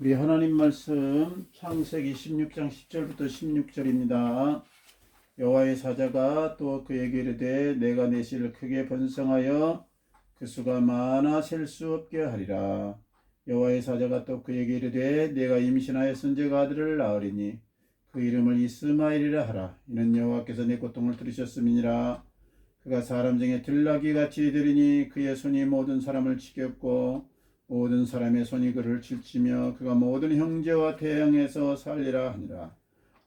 우리 하나님 말씀 창세기 16장 10절부터 16절입니다. 여호와의 사자가 또 그에게 이르되 내가 내 씨를 크게 번성하여 그 수가 많아 셀 수 없게 하리라. 여호와의 사자가 또 그에게 이르되 내가 임신하여 선제가 아들을 낳으리니 그 이름을 이스마엘이라 하라. 이는 여호와께서 내 고통을 들으셨음이니라. 그가 사람 중에 들나귀 같이 되리니 그의 손이 모든 사람을 지켰고 모든 사람의 손이 그를 칠치며 그가 모든 형제와 대항해서 살리라 하니라.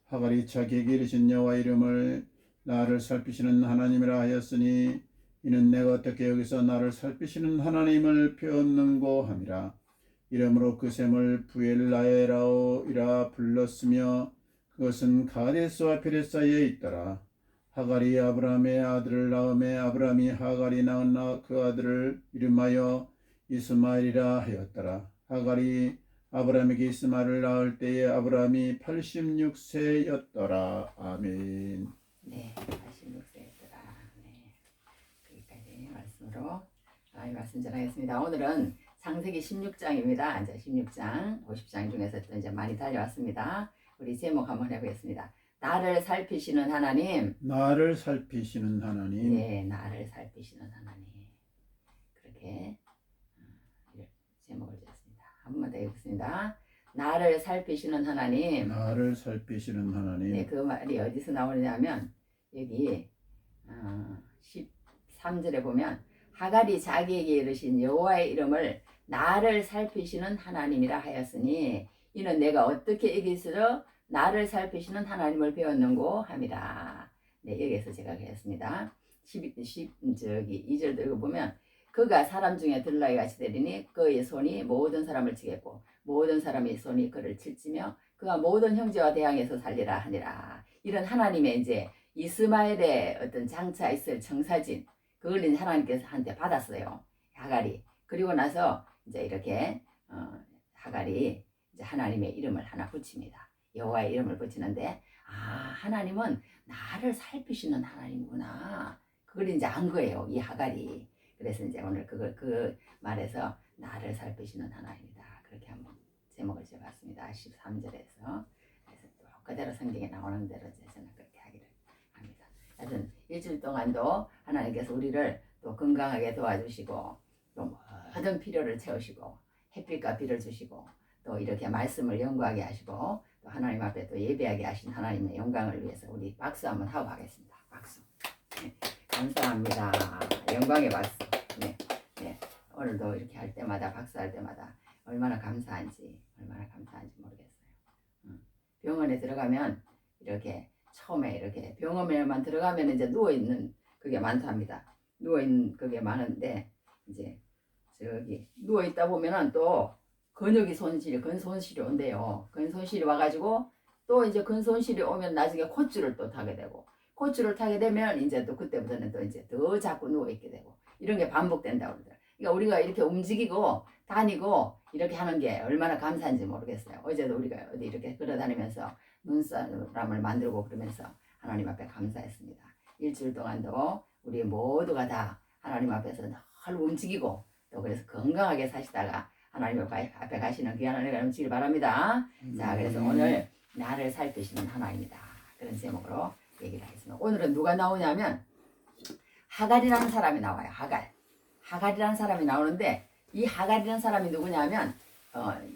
하갈이 자기에게 이르신 여호와 이름을 나를 살피시는 하나님이라 하였으니 이는 내가 어떻게 여기서 나를 살피시는 하나님을 배웠는고 함이라. 이러므로 그 샘을 부엘라에라오이라 불렀으며 그것은 가데스와 베레 사이에 있더라. 하갈이 아브라함의 아들을 낳음에 아브라함이 하갈이 낳은 그 아들을 이름하여 이스마엘이라 하였더라. 하갈이 아브라함에게 이스마엘을 낳을 때에 아브라함이 86세였더라. 아멘. 네, 86세였더라. 네, 여기까지 말씀으로 말씀 전하겠습니다. 오늘은 창세기 16장입니다. 이제 16장, 50장 중에서 또 이제 많이 달려왔습니다. 우리 제목 한번 해보겠습니다. 나를 살피시는 하나님. 나를 살피시는 하나님. 네, 나를 살피시는 하나님. 그렇게 제목을 지었습니다. 한 번 더 읽겠습니다. 나를 살피시는 하나님. 나를 살피시는 하나님. 네, 그 말이 어디서 나오느냐면 여기 13절에 보면 하갈이 자기에게 이르신 여호와의 이름을 나를 살피시는 하나님이라 하였으니 이는 내가 어떻게 여기서 나를 살피시는 하나님을 배웠는고 함이라. 네, 여기에서 제가 그랬습니다. 2절도 읽어보면 그가 사람 중에 들나귀 같이 되리니 그의 손이 모든 사람을 치겠고 모든 사람의 손이 그를 칠지며 그가 모든 형제와 대항해서 살리라 하니라. 이런 하나님의 이제 이스마엘의 어떤 장차 있을 청사진 그걸 이제 하나님께서 한테 받았어요. 하갈이. 그리고 나서 이제 이렇게 하갈이 이제 하나님의 이름을 하나 붙입니다. 여호와의 이름을 붙이는데 하나님은 나를 살피시는 하나님이구나. 그걸 이제 안 거예요. 이 하갈이. 그래서 이제 오늘 그 말에서 나를 살피시는 하나님이다. 그렇게 한번 제목을 지어봤습니다. 13절에서. 그래서 또 그대로 성경에 나오는 대로 저는 그렇게 하기를 합니다. 하여튼 일주일 동안도 하나님께서 우리를 또 건강하게 도와주시고 또 모든 필요를 채우시고 햇빛과 비를 주시고 또 이렇게 말씀을 연구하게 하시고 또 하나님 앞에 또 예배하게 하신 하나님의 영광을 위해서 우리 박수 한번 하고 가겠습니다. 박수. 네, 감사합니다. 영광의 박수. 네, 네. 오늘도 이렇게 할 때마다 박수할 때마다 얼마나 감사한지 모르겠어요. 병원에 들어가면 이렇게 처음에 이렇게 병원에만 들어가면 이제 누워있는 그게 많답니다. 누워있는 그게 많은데 이제 저기 누워있다 보면은 또 근손실이 온대요. 근손실이 와가지고 또 이제 근손실이 오면 나중에 콧줄을 또 타게 되고 콧줄을 타게 되면 이제 또 그때부터는 또 이제 더 자꾸 누워있게 되고 이런 게 반복된다고 그러더라고요. 그러니까 우리가 이렇게 움직이고 다니고 이렇게 하는 게 얼마나 감사한지 모르겠어요. 어제도 우리가 어디 이렇게 걸어다니면서 눈사람을 만들고 그러면서 하나님 앞에 감사했습니다. 일주일 동안도 우리 모두가 다 하나님 앞에서 늘 움직이고 또 그래서 건강하게 사시다가 하나님 앞에 가시는 귀한 은혜가 넘치길 바랍니다. 자, 그래서 오늘 나를 살피시는 하나님이다. 그런 제목으로 얘기를 하겠습니다. 오늘은 누가 나오냐면 하갈이라는 사람이 나와요. 하갈이라는 사람이 나오는데 이 하갈이라는 사람이 누구냐면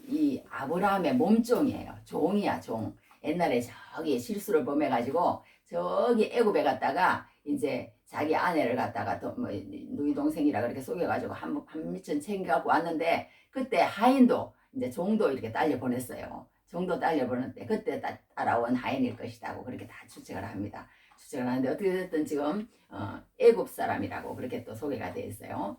이 아브라함의 몸종이에요. 종이야, 종. 옛날에 저기 실수를 범해가지고 저기 애굽에 갔다가 이제 자기 아내를 갖다가 또 뭐 누이 동생이라 그렇게 속여가지고 한 미천 챙겨갖고 왔는데 그때 하인도 이제 종도 이렇게 딸려 보냈어요. 종도 딸려 보냈는데 그때 따라온 하인일 것이다고 그렇게 다 추측을 합니다. 추측을 하는데 어떻게 됐든 지금 애굽 사람이라고 그렇게 또 소개가 되어 있어요.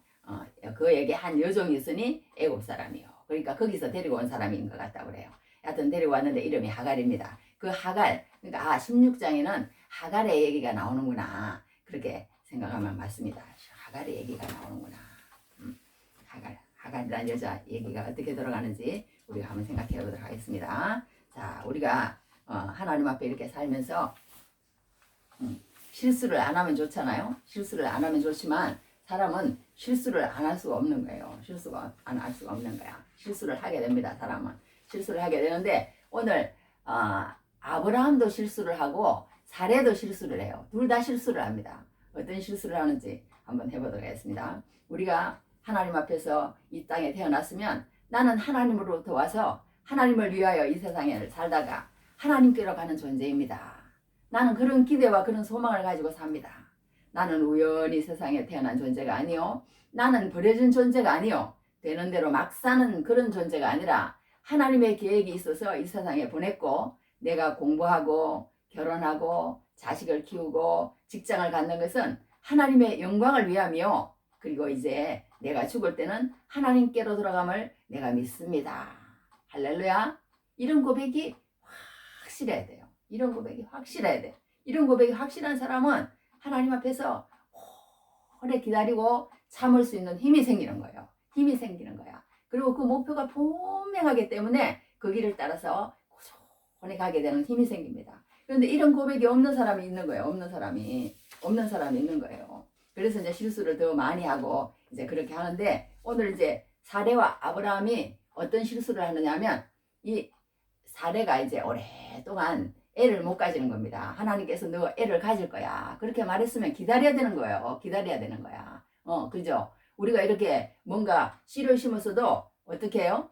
그에게 한 여종이 있으니 애굽 사람이요. 그러니까 거기서 데리고 온 사람인 것 같다고 그래요. 하여튼 데리고 왔는데 이름이 하갈입니다. 그 하갈, 그러니까 16장에는 하갈의 얘기가 나오는구나. 그렇게 생각하면 맞습니다. 하갈의 얘기가 나오는구나. 하갈이라는 여자 얘기가 어떻게 돌아가는지 우리가 한번 생각해 보도록 하겠습니다. 자, 우리가 하나님 앞에 이렇게 살면서 실수를 안 하면 좋잖아요. 실수를 안 하면 좋지만 사람은 실수를 안 할 수가 없는 거예요. 실수가 안 할 수가 없는 거야. 실수를 하게 됩니다. 사람은 실수를 하게 되는데 오늘 아브라함도 실수를 하고 사례도 실수를 해요. 둘 다 실수를 합니다. 어떤 실수를 하는지 한번 해보도록 하겠습니다. 우리가 하나님 앞에서 이 땅에 태어났으면 나는 하나님으로부터 와서 하나님을 위하여 이 세상에 살다가 하나님께로 가는 존재입니다. 나는 그런 기대와 그런 소망을 가지고 삽니다. 나는 우연히 세상에 태어난 존재가 아니요. 나는 버려진 존재가 아니요. 되는 대로 막 사는 그런 존재가 아니라 하나님의 계획이 있어서 이 세상에 보냈고 내가 공부하고 결혼하고 자식을 키우고 직장을 갖는 것은 하나님의 영광을 위함이요. 그리고 이제 내가 죽을 때는 하나님께로 돌아감을 내가 믿습니다. 할렐루야. 이런 고백이 확실해야 돼요. 이런 고백이 확실해야 돼. 이런 고백이 확실한 사람은 하나님 앞에서 오래 기다리고 참을 수 있는 힘이 생기는 거예요. 힘이 생기는 거야. 그리고 그 목표가 분명하기 때문에 그 길을 따라서 고소히 가게 되는 힘이 생깁니다. 그런데 이런 고백이 없는 사람이 있는 거예요. 없는 사람이 있는 거예요. 그래서 이제 실수를 더 많이 하고 이제 그렇게 하는데 오늘 이제 사례와 아브라함이 어떤 실수를 하느냐면 이 사례가 이제 오랫동안 애를 못 가지는 겁니다. 하나님께서 너 애를 가질 거야. 그렇게 말했으면 기다려야 되는 거예요. 기다려야 되는 거야. 그죠? 우리가 이렇게 뭔가 씨를 심었어도 어떻게 해요?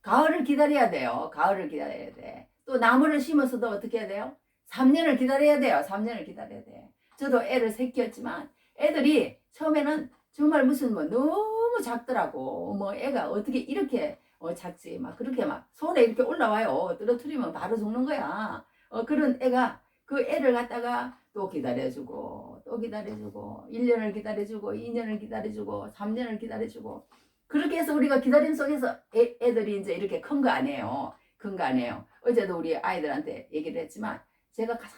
가을을 기다려야 돼요. 가을을 기다려야 돼. 또 나무를 심었어도 어떻게 해야 돼요? 3년을 기다려야 돼요. 3년을 기다려야 돼. 저도 애를 셋 키웠지만 애들이 처음에는 정말 무슨 뭐 너무 작더라고. 뭐 애가 어떻게 이렇게 작지 막 그렇게 막 손에 이렇게 올라와요. 떨어뜨리면 바로 죽는 거야. 그런 애가 그 애를 갖다가 또 기다려주고 또 기다려주고 1년을 기다려주고 2년을 기다려주고 3년을 기다려주고 그렇게 해서 우리가 기다림 속에서 애들이 이제 이렇게 큰 거 아니에요. 큰 거 아니에요. 어제도 우리 아이들한테 얘기를 했지만 제가 가장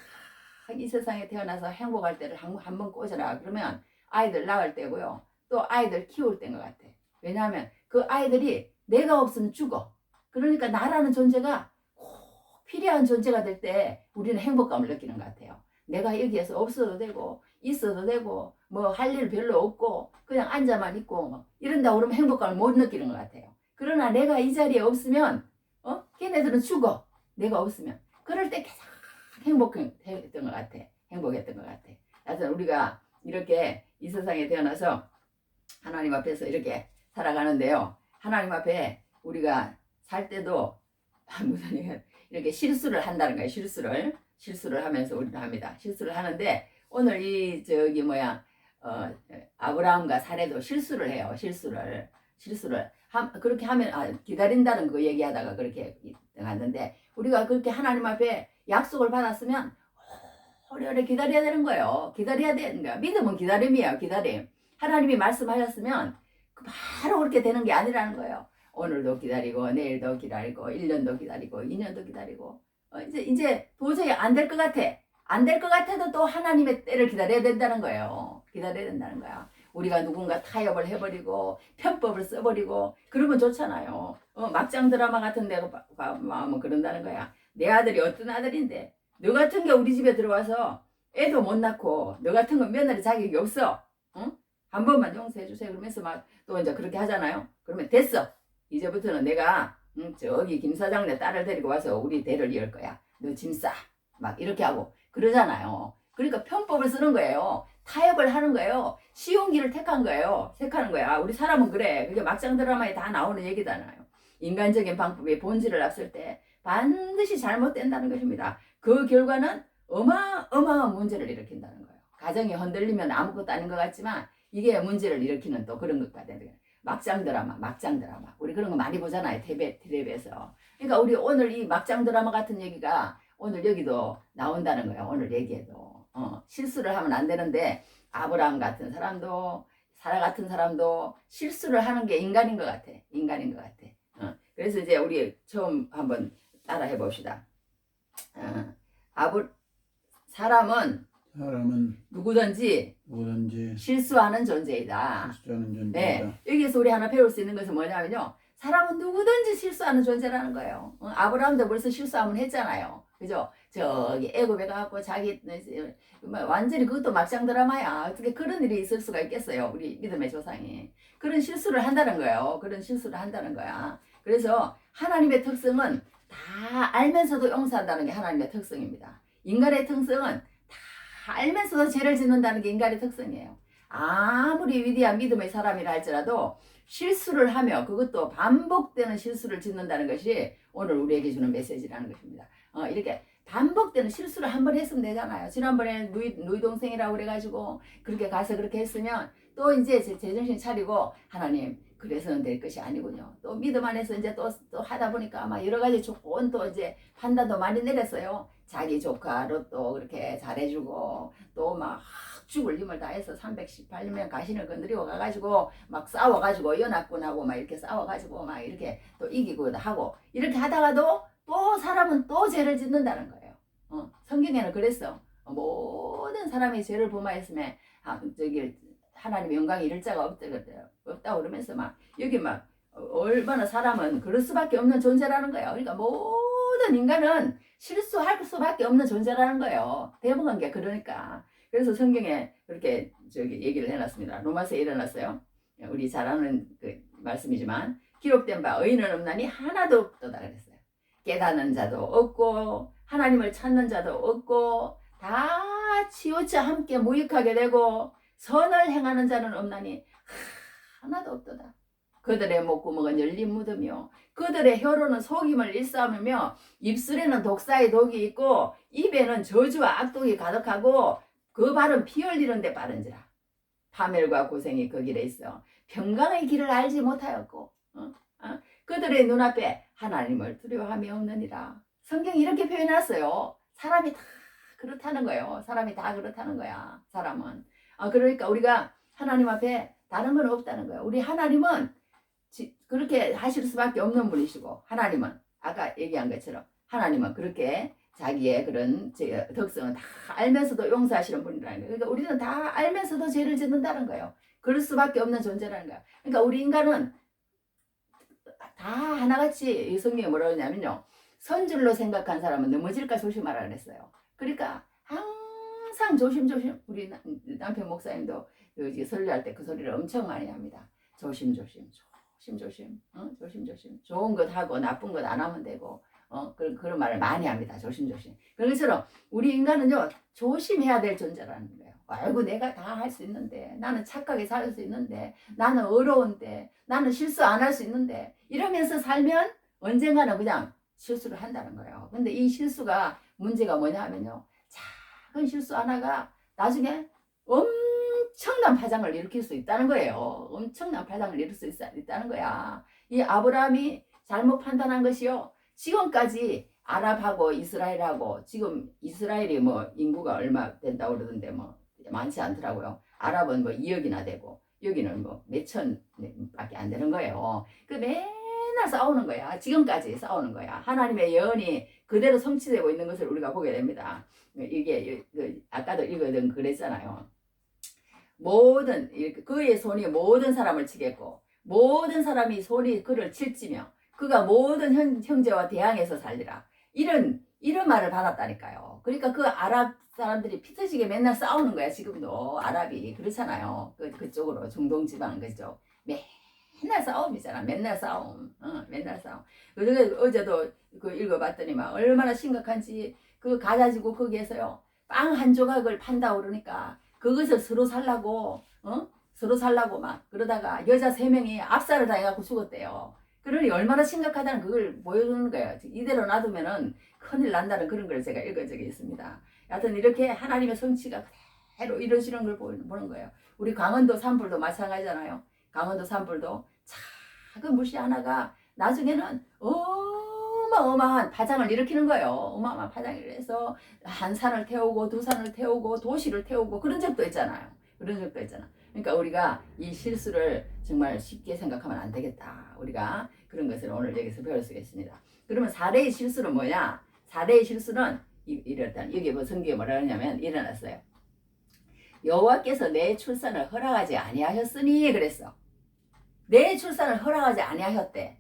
이 세상에 태어나서 행복할 때를 한 번 꽂아라. 그러면 아이들 낳을 때고요. 또 아이들 키울 때인 것 같아. 왜냐하면 그 아이들이 내가 없으면 죽어. 그러니까 나라는 존재가 꼭 필요한 존재가 될 때 우리는 행복감을 느끼는 것 같아요. 내가 여기에서 없어도 되고 있어도 되고 뭐 할 일 별로 없고 그냥 앉아만 있고 뭐 이런다 그러면 행복감을 못 느끼는 것 같아요. 그러나 내가 이 자리에 없으면 걔네들은 죽어. 내가 없으면. 그럴 때 가장 행복했던 것 같아. 행복했던 것 같아. 그래서 우리가 이렇게 이 세상에 태어나서 하나님 앞에서 이렇게 살아가는데요. 하나님 앞에 우리가 살 때도 무슨 이렇게 실수를 한다는 거예요. 실수를 하면서 우리는 합니다. 실수를 하는데 오늘 이 아브라함과 사례도 실수를 해요. 실수를 그렇게 하면 기다린다는 거 얘기하다가 그렇게 갔는데 우리가 그렇게 하나님 앞에 약속을 받았으면 오래오래 기다려야 되는 거예요. 기다려야 되는 거야. 믿음은 기다림이에요. 기다림. 하나님이 말씀하셨으면 바로 그렇게 되는 게 아니라는 거예요. 오늘도 기다리고 내일도 기다리고 1년도 기다리고 2년도 기다리고 이제 도저히 안 될 것 같아. 안 될 것 같아도 또 하나님의 때를 기다려야 된다는 거예요. 기다려야 된다는 거야. 우리가 누군가 타협을 해버리고 편법을 써버리고 그러면 좋잖아요. 막장 드라마 같은 데 마음은 그런다는 거야. 내 아들이 어떤 아들인데 너 같은 게 우리 집에 들어와서 애도 못 낳고 너 같은 건 며느리 자격이 없어. 응? 한 번만 용서해 주세요. 그러면서 막 또 이제 그렇게 하잖아요. 그러면 됐어. 이제부터는 내가 저기 김 사장 내 딸을 데리고 와서 우리 대를 이을 거야. 너 짐 싸. 막 이렇게 하고 그러잖아요. 그러니까 편법을 쓰는 거예요. 타협을 하는 거예요. 쉬운 길을 택한 거예요. 택하는 거야. 우리 사람은 그래. 그게 막장 드라마에 다 나오는 얘기잖아요. 인간적인 방법의 본질을 앞설 때 반드시 잘못된다는 것입니다. 그 결과는 어마어마한 문제를 일으킨다는 거예요. 가정이 흔들리면 아무것도 아닌 것 같지만 이게 문제를 일으키는 또 그런 것 같아요. 막장 드라마. 우리 그런 거 많이 보잖아요. 텔레비에서. 그러니까 우리 오늘 이 막장 드라마 같은 얘기가 오늘 여기도 나온다는 거예요. 오늘 얘기에도. 실수를 하면 안 되는데 아브라함 같은 사람도 사라 같은 사람도 실수를 하는 게 인간인 것 같아. 그래서 이제 우리 처음 한번 따라 해봅시다. 사람은 누구든지 실수하는 존재이다. 네, 여기서 우리 하나 배울 수 있는 것은 뭐냐면요. 사람은 누구든지 실수하는 존재라는 거예요. 아브라함도 벌써 실수 한번 했잖아요. 그죠? 저기 애굽에 가고 자기 완전히 그것도 막장 드라마야. 어떻게 그런 일이 있을 수가 있겠어요. 우리 믿음의 조상이. 그런 실수를 한다는 거예요. 그런 실수를 한다는 거야. 그래서 하나님의 특성은 다 알면서도 용서한다는 게 하나님의 특성입니다. 인간의 특성은 다 알면서도 죄를 짓는다는 게 인간의 특성이에요. 아무리 위대한 믿음의 사람이라 할지라도 실수를 하며 그것도 반복되는 실수를 짓는다는 것이 오늘 우리에게 주는 메시지라는 것입니다. 이렇게 반복되는 실수를 한 번 했으면 되잖아요. 지난번에 누이 동생이라고 그래가지고 그렇게 가서 그렇게 했으면 또 이제 제정신 차리고 하나님 그래서는 될 것이 아니군요. 또 믿음 안에서 이제 또 하다 보니까 아마 여러 가지 조건 또 이제 판단도 많이 내렸어요. 자기 조카로 또 그렇게 잘해주고 또 막 죽을 힘을 다해서 318명 가신을 건드리고 가가지고 막 싸워가지고 연합군하고 막 이렇게 싸워가지고 막 이렇게 또 이기고 하고 이렇게 하다가도 또 사람은 또 죄를 짓는다는 거예요. 성경에는 그랬어. 모든 사람이 죄를 범하였으면 하나님의 영광이 이를 자가 없다고 그러면서 막 여기 막 얼마나 사람은 그럴 수밖에 없는 존재라는 거예요. 그러니까 모든 인간은 실수할 수밖에 없는 존재라는 거예요. 대부분 게 그러니까. 그래서 성경에 그렇게 얘기를 해놨습니다. 로마서에 일어났어요. 우리 잘 아는 그 말씀이지만 기록된 바 의인은 없나니 하나도 없도다 그랬어요. 깨닫는 자도 없고 하나님을 찾는 자도 없고 다 치우쳐 함께 무익하게 되고 선을 행하는 자는 없나니 하나도 없도다. 그들의 목구멍은 열린 무덤이요 그들의 혀로는 속임을 일삼으며 입술에는 독사의 독이 있고 입에는 저주와 악독이 가득하고 그 발은 피 흘리는 데 빠른지라. 파멸과 고생이 그 길에 있어 평강의 길을 알지 못하였고 그들의 눈앞에 하나님을 두려워함이 없느니라. 성경이 이렇게 표현했어요. 사람이 다 그렇다는 거예요. 사람이 다 그렇다는 거야. 사람은. 그러니까 우리가 하나님 앞에 다른 건 없다는 거예요. 우리 하나님은 그렇게 하실 수밖에 없는 분이시고 하나님은 아까 얘기한 것처럼 하나님은 그렇게 자기의 그런 덕성은 다 알면서도 용서하시는 분이라는 거예요. 그러니까 우리는 다 알면서도 죄를 짓는다는 거예요. 그럴 수밖에 없는 존재라는 거예요. 그러니까 우리 인간은 다 하나같이 성경에 뭐라고 하냐면요. 선줄로 생각한 사람은 넘어질까 조심하라 그랬어요. 그러니까 항상 조심조심 우리 남편 목사님도 설교할 때 그 소리를 엄청 많이 합니다. 조심조심 조심조심 조심조심 좋은 것 하고 나쁜 것 안 하면 되고 그런 말을 많이 합니다. 조심조심. 그런 것처럼 우리 인간은요 조심해야 될 존재라는 거예요. 아이고 내가 다 할 수 있는데 나는 착하게 살 수 있는데 나는 어려운데 나는 실수 안 할 수 있는데 이러면서 살면 언젠가는 그냥 실수를 한다는 거예요. 근데 이 실수가 문제가 뭐냐 하면요 작은 실수 하나가 나중에 엄청난 파장을 일으킬 수 있다는 거예요. 엄청난 파장을 일으킬 수 있다는 거야. 이 아브라함이 잘못 판단한 것이요 지금까지 아랍하고 이스라엘하고 지금 이스라엘이 뭐 인구가 얼마 된다고 그러던데 뭐 많지 않더라고요. 아랍은 뭐 2억이나 되고 여기는 뭐 몇천 밖에 안 되는 거예요. 그 맨날 싸우는 거야. 지금까지 싸우는 거야. 하나님의 예언이 그대로 성취되고 있는 것을 우리가 보게 됩니다. 이게 아까도 읽었던 그랬잖아요. 모든 그의 손이 모든 사람을 치겠고 모든 사람이 손이 그를 칠지며 그가 모든 형제와 대항해서 살리라. 이런 말을 받았다니까요. 그러니까 그 아랍 사람들이 피 터지게 맨날 싸우는 거야. 지금도 아랍이 그렇잖아요. 그쪽으로 중동 지방 그쪽 맨날 싸움이잖아. 맨날 싸움. 맨날 싸움. 어제도 읽어봤더니 막 얼마나 심각한지 그 가가지고 거기에서요 빵 한 조각을 판다고 그러니까 그것을 서로 살라고 서로 살라고 막 그러다가 여자 3명이 압살을 당해갖고 죽었대요. 그러니 얼마나 심각하다는 그걸 보여주는 거예요. 이대로 놔두면은 큰일 난다는 그런 걸 제가 읽은 적이 있습니다. 여하튼 이렇게 하나님의 성취가 그대로 이루어지는 걸 보는 거예요. 우리 강원도 산불도 마찬가지잖아요. 강원도 산불도 작은 불씨 하나가 나중에는 어마어마한 파장을 일으키는 거예요. 어마어마한 파장을 해서 한 산을 태우고 두 산을 태우고 도시를 태우고 그런 적도 있잖아요. 그런 적도 있잖아. 그러니까 우리가 이 실수를 정말 쉽게 생각하면 안 되겠다. 우리가 그런 것을 오늘 여기서 배울 수 있습니다. 그러면 4대의 실수는 뭐냐? 4대의 실수는 이랬다. 여기 뭐 성경에 뭐라 하냐면 일어났어요. 여호와께서 내 출산을 허락하지 아니하셨으니 그랬어. 내 출산을 허락하지 아니하셨대.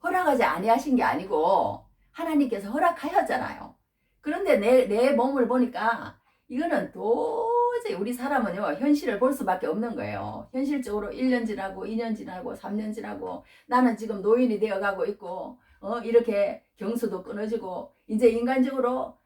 허락하지 아니하신 게 아니고 하나님께서 허락하셨잖아요. 그런데 내 몸을 보니까 이거는 도저히 우리 사람은요 현실을 볼 수밖에 없는 거예요. 현실적으로 1년 지나고 2년 지나고 3년 지나고 나는 지금 노인이 되어가고 있고 이렇게 경수도 끊어지고 이제 인간적으로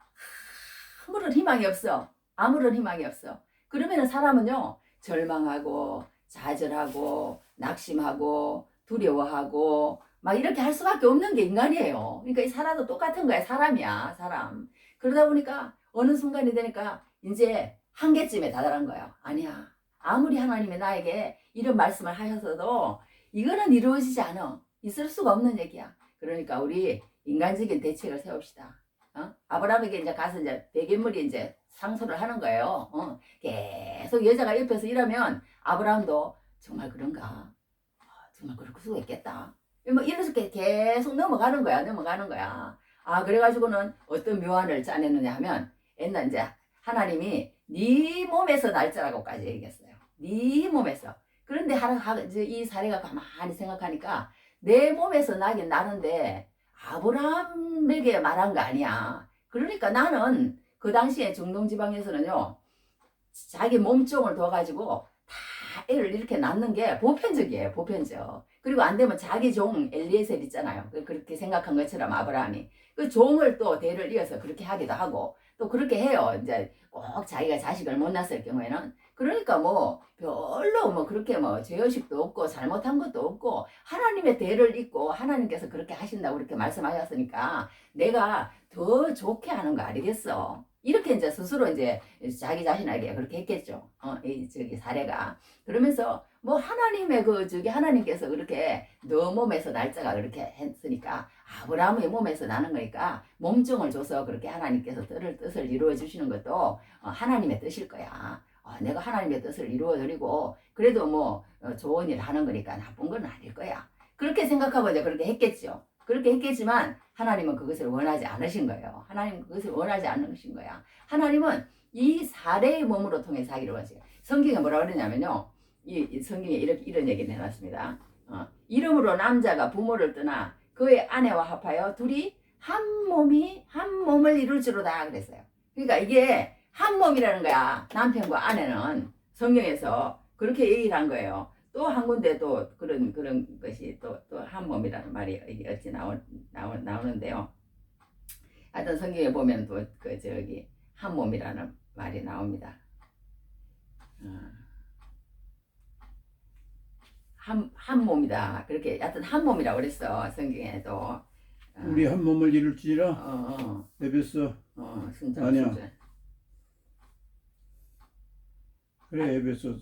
아무런 희망이 없어. 아무런 희망이 없어. 그러면 사람은요 절망하고 좌절하고 낙심하고 두려워하고 막 이렇게 할 수밖에 없는 게 인간이에요. 그러니까 이 사람도 똑같은 거야. 사람이야, 사람. 그러다 보니까 어느 순간이 되니까 이제 한계쯤에 다다른 거예요. 아니야. 아무리 하나님이 나에게 이런 말씀을 하셔서도 이거는 이루어지지 않아. 있을 수가 없는 얘기야. 그러니까 우리 인간적인 대책을 세웁시다. 아브라함에게 이제 가서 이제 백인물이 이제 상소를 하는 거예요. 계속 여자가 옆에서 이러면 아브라함도 정말 그런가? 정말 그럴 수가 있겠다. 뭐 이렇게 계속 넘어가는 거야, 넘어가는 거야. 그래가지고는 어떤 묘안을 짜내느냐 하면 옛날 이제 하나님이 네 몸에서 날짜라고까지 얘기했어요. 네 몸에서. 그런데 이제 이 사례가 가만히 생각하니까 내 몸에서 나긴 나는데 아브라함에게 말한 거 아니야. 그러니까 나는 그 당시에 중동 지방에서는요 자기 몸종을 둬가지고 다 애를 이렇게 낳는 게 보편적이에요. 보편적. 그리고 안 되면 자기 종 엘리에셀 있잖아요. 그렇게 생각한 것처럼 아브라함이 그 종을 또 대를 이어서 그렇게 하기도 하고 또 그렇게 해요. 이제 꼭 자기가 자식을 못 낳았을 경우에는. 그러니까 뭐 별로 뭐 그렇게 뭐 죄의식도 없고 잘못한 것도 없고 하나님의 대를 잇고 하나님께서 그렇게 하신다고 그렇게 말씀하셨으니까 내가 더 좋게 하는 거 아니겠어. 이렇게 이제 스스로 이제 자기 자신에게 그렇게 했겠죠. 이 사례가. 그러면서 뭐 하나님의 하나님께서 그렇게 너 몸에서 날짜가 그렇게 했으니까 아브라함의 몸에서 나는 거니까 몸종을 줘서 그렇게 하나님께서 뜻을 이루어 주시는 것도 하나님의 뜻일 거야. 내가 하나님의 뜻을 이루어 드리고 그래도 뭐 좋은 일 하는 거니까 나쁜 건 아닐 거야. 그렇게 생각하고 이제 그렇게 했겠죠. 그렇게 했겠지만 하나님은 그것을 원하지 않으신 거예요. 하나님은 그것을 원하지 않으신 거야. 하나님은 이 사례의 몸으로 통해서 하기로 하세요. 성경에 뭐라 그러냐면요. 이 성경에 이런 얘기를 해놨습니다. 이름으로 남자가 부모를 떠나 그의 아내와 합하여 둘이 한 몸을 이룰지로다 그랬어요. 그러니까 이게 한 몸이라는 거야. 남편과 아내는 성경에서 그렇게 얘기를 한 거예요. 또 한 군데 또 그런 것이 또 한 몸이라는 말이 어찌 나오는데요. 하여튼 성경에 보면 또 한 몸이라는 말이 나옵니다. 한 몸이다. 그렇게 하여튼 한 몸이라고 그랬어. 성경에도. 우리 한 몸을 이룰지라. 에베소. 아니야. 그래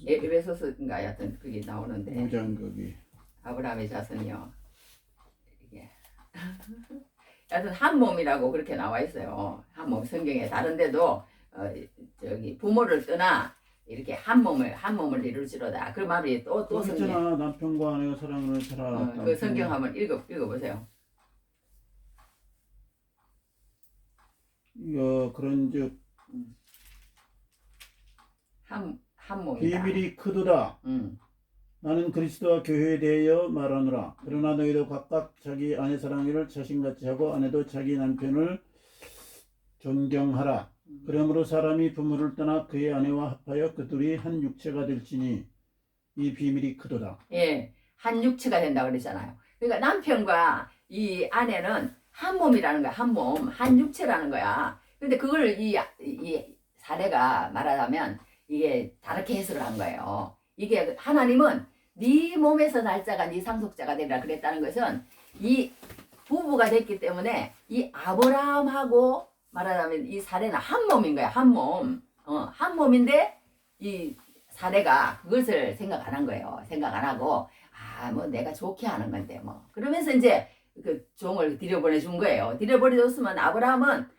에베소서인가 하여튼 그게 나오는데 5장 거기 아브라함의 자손이요. 이게 하여튼 한 몸이라고 그렇게 나와 있어요. 한 몸 성경에 다른 데도 부모를 떠나 이렇게 한 몸을 이룰지로다. 그 말이 또 성경. 있잖아. 남편과 아내가 사랑을 하라. 그 성경 한번 읽어보세요. 그런즉 한 몸이다. 비밀이 크도다. 나는 그리스도와 교회에 대하여 말하노라. 그러나 너희도 각각 자기 아내 사랑을 자신같이 하고 아내도 자기 남편을 존경하라. 그러므로 사람이 부모를 떠나 그의 아내와 합하여 그 둘이 한 육체가 될지니 이 비밀이 크도다. 예, 한 육체가 된다고 그랬잖아요. 그러니까 남편과 이 아내는 한 몸이라는 거야. 한 몸, 한 육체라는 거야. 근데 그걸 이 사례가 말하자면 이게 다르게 해석을 한 거예요. 이게 하나님은 네 몸에서 날짜가 네 상속자가 되리라 그랬다는 것은 이 부부가 됐기 때문에 이 아브라함하고 말하자면 이 사례는 한 몸인 거야. 한 몸. 한 몸인데 이 사례가 그것을 생각 안 한 거예요. 생각 안 하고 뭐 내가 좋게 하는 건데 뭐 그러면서 이제 그 종을 들여보내준 거예요. 들여보내줬으면 아브라함은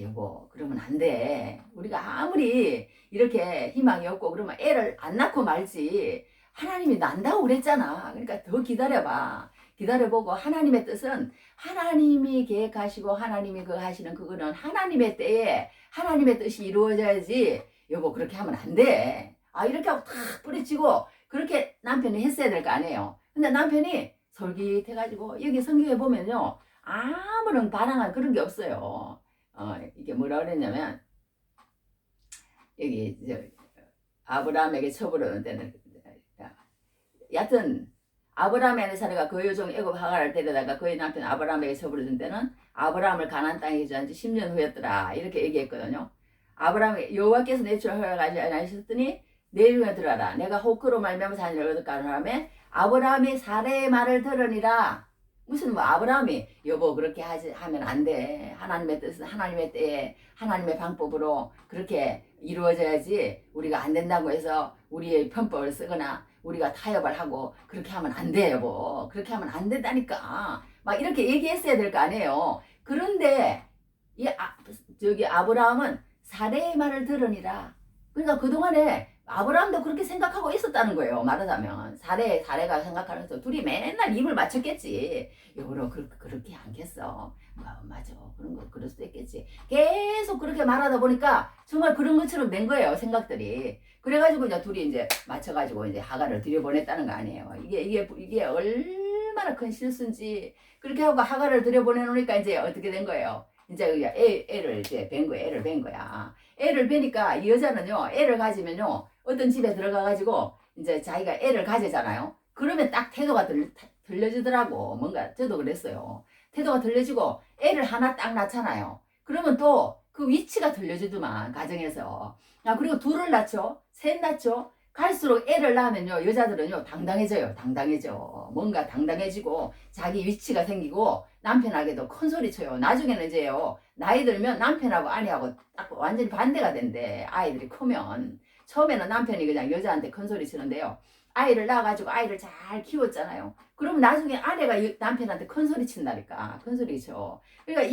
여보 그러면 안 돼. 우리가 아무리 이렇게 희망이 없고 그러면 애를 안 낳고 말지. 하나님이 난다고 그랬잖아. 그러니까 더 기다려봐. 기다려보고 하나님의 뜻은 하나님이 계획하시고 하나님이 하시는 그거는 하나님의 때에 하나님의 뜻이 이루어져야지. 여보 그렇게 하면 안 돼. 이렇게 하고 탁 뿌리치고 그렇게 남편이 했어야 될 거 아니에요. 근데 남편이 솔깃해가지고 여기 성경에 보면요 아무런 반항한 그런 게 없어요. 이게 뭐라 그랬냐면 여기 아브라함에게 처벌하는 데는 여하튼 아브라함의 아내 사례가 그 여종 애굽 하갈을 데려다가 그의 남편 아브라함에게 처부르던 때는 아브라함을 가나안 땅에 거주한 지 10년 후였더라. 이렇게 얘기했거든요. 아브라함이 여호와께서 내추럴 허락하지 않으셨더니 내 이름에 들어라. 내가 호크로 말미암아 자녀를 얻을까 하며 아브라함이 사례의 말을 들으니라. 무슨 뭐 아브라함이 여보 그렇게 하면 안 돼. 하나님의 뜻은 하나님의 때에 하나님의 방법으로 그렇게 이루어져야지 우리가 안 된다고 해서 우리의 편법을 쓰거나 우리가 타협을 하고 그렇게 하면 안 돼 여보. 그렇게 하면 안 된다니까. 막 이렇게 얘기했어야 될 거 아니에요. 그런데 저기 아브라함은 사례의 말을 들으니라. 그러니까 그동안에 아브라함도 그렇게 생각하고 있었다는 거예요. 말하자면 사례가 생각하면서 둘이 맨날 입을 맞췄겠지. 여보로 그렇게 않겠어. 맞아. 그런 거 그럴 수도 있겠지. 계속 그렇게 말하다 보니까 정말 그런 것처럼 된 거예요. 생각들이. 그래가지고 이제 둘이 이제 맞춰가지고 이제 하갈을 들여보냈다는 거 아니에요. 이게 얼마나 큰 실수인지 그렇게 하고 하갈을 들여보내놓으니까 이제 어떻게 된 거예요. 이제 애를 이제 뵌 거야. 애를 뵌 거야. 애를 뵈니까 이 여자는요, 애를 가지면요, 어떤 집에 들어가가지고, 이제 자기가 애를 가지잖아요. 그러면 딱 태도가 들려지더라고. 뭔가, 저도 그랬어요. 태도가 들려지고, 애를 하나 딱 낳잖아요. 그러면 또 그 위치가 들려주더만, 가정에서. 그리고 둘을 낳죠. 셋 낳죠. 갈수록 애를 낳으면요, 여자들은요, 당당해져요. 당당해져. 뭔가 당당해지고, 자기 위치가 생기고, 남편에게도 큰 소리 쳐요. 나중에는 이제요, 나이 들면 남편하고 아내하고 딱 완전히 반대가 된대. 아이들이 크면. 처음에는 남편이 그냥 여자한테 큰 소리 치는데요. 아이를 낳아가지고 아이를 잘 키웠잖아요. 그러면 나중에 아내가 남편한테 큰 소리 친다니까. 큰 소리 쳐. 그러니까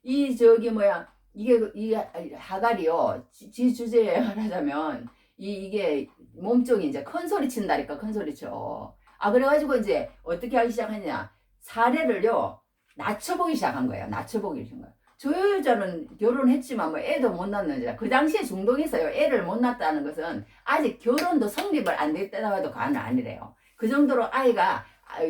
이게 하갈이요. 지 주제에 말하자면, 이게 몸종이 이제 큰 소리 친다니까. 큰 소리 쳐. 그래가지고 이제 어떻게 하기 시작하냐. 사례를요, 낮춰보기 시작한 거예요. 낮춰보기 시작한 거예요. 저 여자는 결혼했지만 뭐 애도 못 낳는 여자. 그 당시에 중동에서요. 애를 못 낳았다는 것은 아직 결혼도 성립을 안 됐다고 해도 과언은 아니래요. 그 정도로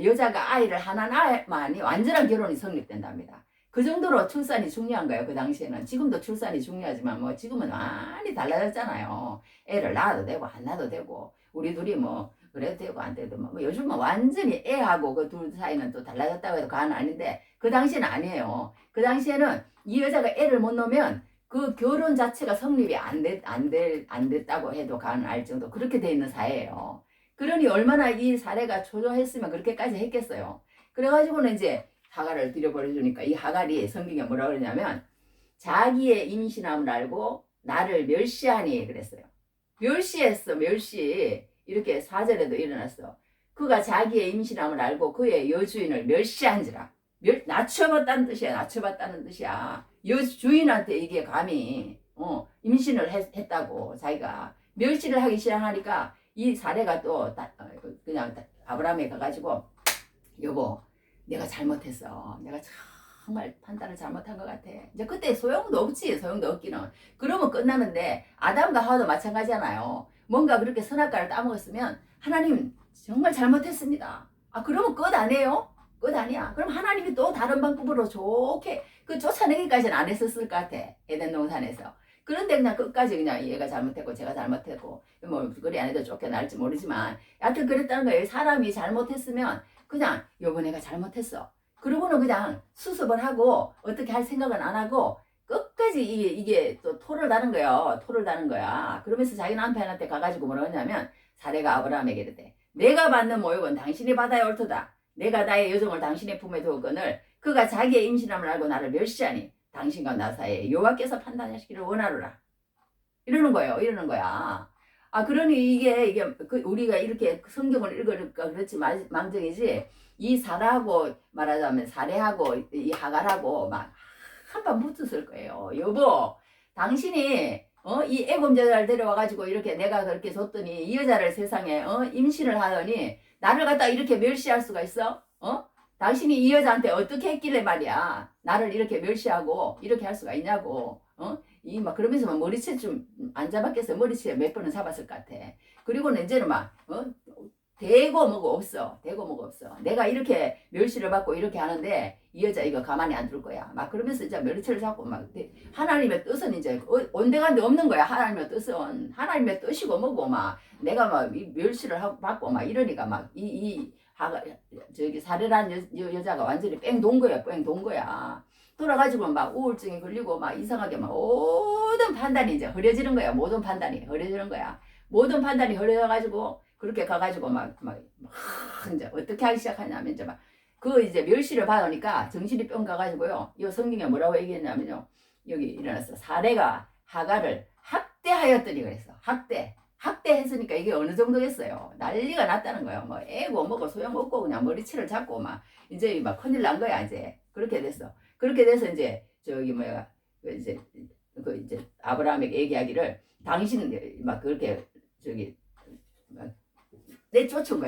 여자가 아이를 하나 낳아야만이 완전한 결혼이 성립된답니다. 그 정도로 출산이 중요한 거예요. 그 당시에는. 지금도 출산이 중요하지만 뭐 지금은 많이 달라졌잖아요. 애를 낳아도 되고 안 낳아도 되고 우리 둘이 뭐 그래도 되고 안 돼도 뭐 요즘은 완전히 애하고 그 둘 사이는 또 달라졌다고 해도 과언은 아닌데 그 당시에는 아니에요. 그 당시에는 이 여자가 애를 못 놓으면 그 결혼 자체가 성립이 안 됐다고 해도 과언은 알 정도 그렇게 돼 있는 사회예요. 그러니 얼마나 이 사례가 초조했으면 그렇게까지 했겠어요. 그래가지고는 이제 하갈을 들여버려주니까 이 하갈이 성경에 뭐라 그러냐면 자기의 임신함을 알고 나를 멸시하니 그랬어요. 멸시했어. 멸시. 이렇게 4절에도 일어났어. 그가 자기의 임신함을 알고 그의 여주인을 멸시한지라. 낮춰봤다는 뜻이야. 낮춰봤다는 뜻이야. 여주인한테 이게 감히 임신을 했다고 자기가 멸시를 하기 시작하니까 이 사례가 또 그냥 아브라함에 가가지고 여보 내가 잘못했어. 내가 정말 판단을 잘못한 것 같아. 이제 그때 소용도 없지. 소용도 없기는. 그러면 끝나는데 아담과 하와도 마찬가지잖아요. 뭔가 그렇게 선악과를 따먹었으면 하나님 정말 잘못했습니다. 그러면 끝 아니에요? 끝 아니야. 그럼 하나님이 또 다른 방법으로 좋게 쫓아내기까지는 안 했었을 것 같아. 에덴 동산에서. 그런데 그냥 끝까지 그냥 얘가 잘못했고 제가 잘못했고 뭐 그리 안 해도 쫓겨날지 모르지만 여하튼 그랬다는 거예요. 사람이 잘못했으면 그냥 여보 내가 잘못했어. 그러고는 그냥 수습을 하고 어떻게 할 생각은 안 하고 끝까지 이게 또 토를 다는 거예요. 토를 다는 거야. 그러면서 자기 남편한테 가가지고 뭐라 하냐면 사례가 아브라함에게 이르되 내가 받는 모욕은 당신이 받아야 옳도다. 내가 나의 여종을 당신의 품에 두었거늘 그가 자기의 임신함을 알고 나를 멸시하니 당신과 나 사이에 여호와께서 판단하시기를 원하노라. 이러는 거예요. 이러는 거야. 그러니 이게 우리가 이렇게 성경을 읽으니까 그렇지 망정이지 이 사라하고 말하자면 사례하고 이 하갈하고 막 한판 붙었을 거예요. 여보, 당신이 이 애굽 여자를 데려와가지고 이렇게 내가 그렇게 줬더니 이 여자를 세상에 임신을 하더니 나를 갖다 이렇게 멸시할 수가 있어? 당신이 이 여자한테 어떻게 했길래 말이야 나를 이렇게 멸시하고 이렇게 할 수가 있냐고. 막 그러면서 막 머리채 좀 안 잡았겠어. 머리채 몇 번은 잡았을 것 같아. 그리고는 이제는 대고 뭐고 없어. 대고 뭐고 없어. 내가 이렇게 멸시를 받고 이렇게 하는데 이 여자 이거 가만히 안 둘 거야. 막 그러면서 이제 머리채를 잡고 막 하나님의 뜻은 이제 온데간데 없는 거야. 하나님의 뜻은 하나님의 뜻이고 뭐고 막 내가 막 멸시를 받고 막 이러니까 막 이 저기 사례란 여자가 완전히 뺑 돈 거야, 뺑 돈 거야. 돌아가지고 막 우울증이 걸리고 막 이상하게 막 모든 판단이 이제 흐려지는 거야. 모든 판단이 흐려지는 거야. 모든 판단이 흐려져가지고 그렇게 가가지고 막 이제 어떻게 하기 시작하냐면 이제 막 그 이제 멸시를 받으니까 정신이 뿅 가가지고요. 이 성경에 뭐라고 얘기했냐면요. 여기 일어났어. 사례가 하갈을 학대하였더니 그랬어. 학대했으니까 이게 어느 정도겠어요. 난리가 났다는 거예요. 뭐 애고 뭐고 소용없고 그냥 머리치를 잡고 막 이제 막 큰일 난 거야 이제. 그렇게 됐어. 그렇게 돼서 이제 저기 뭐야 이제 이제 아브라함에게 얘기하기를 당신 막 그렇게 저기 막 내쫓은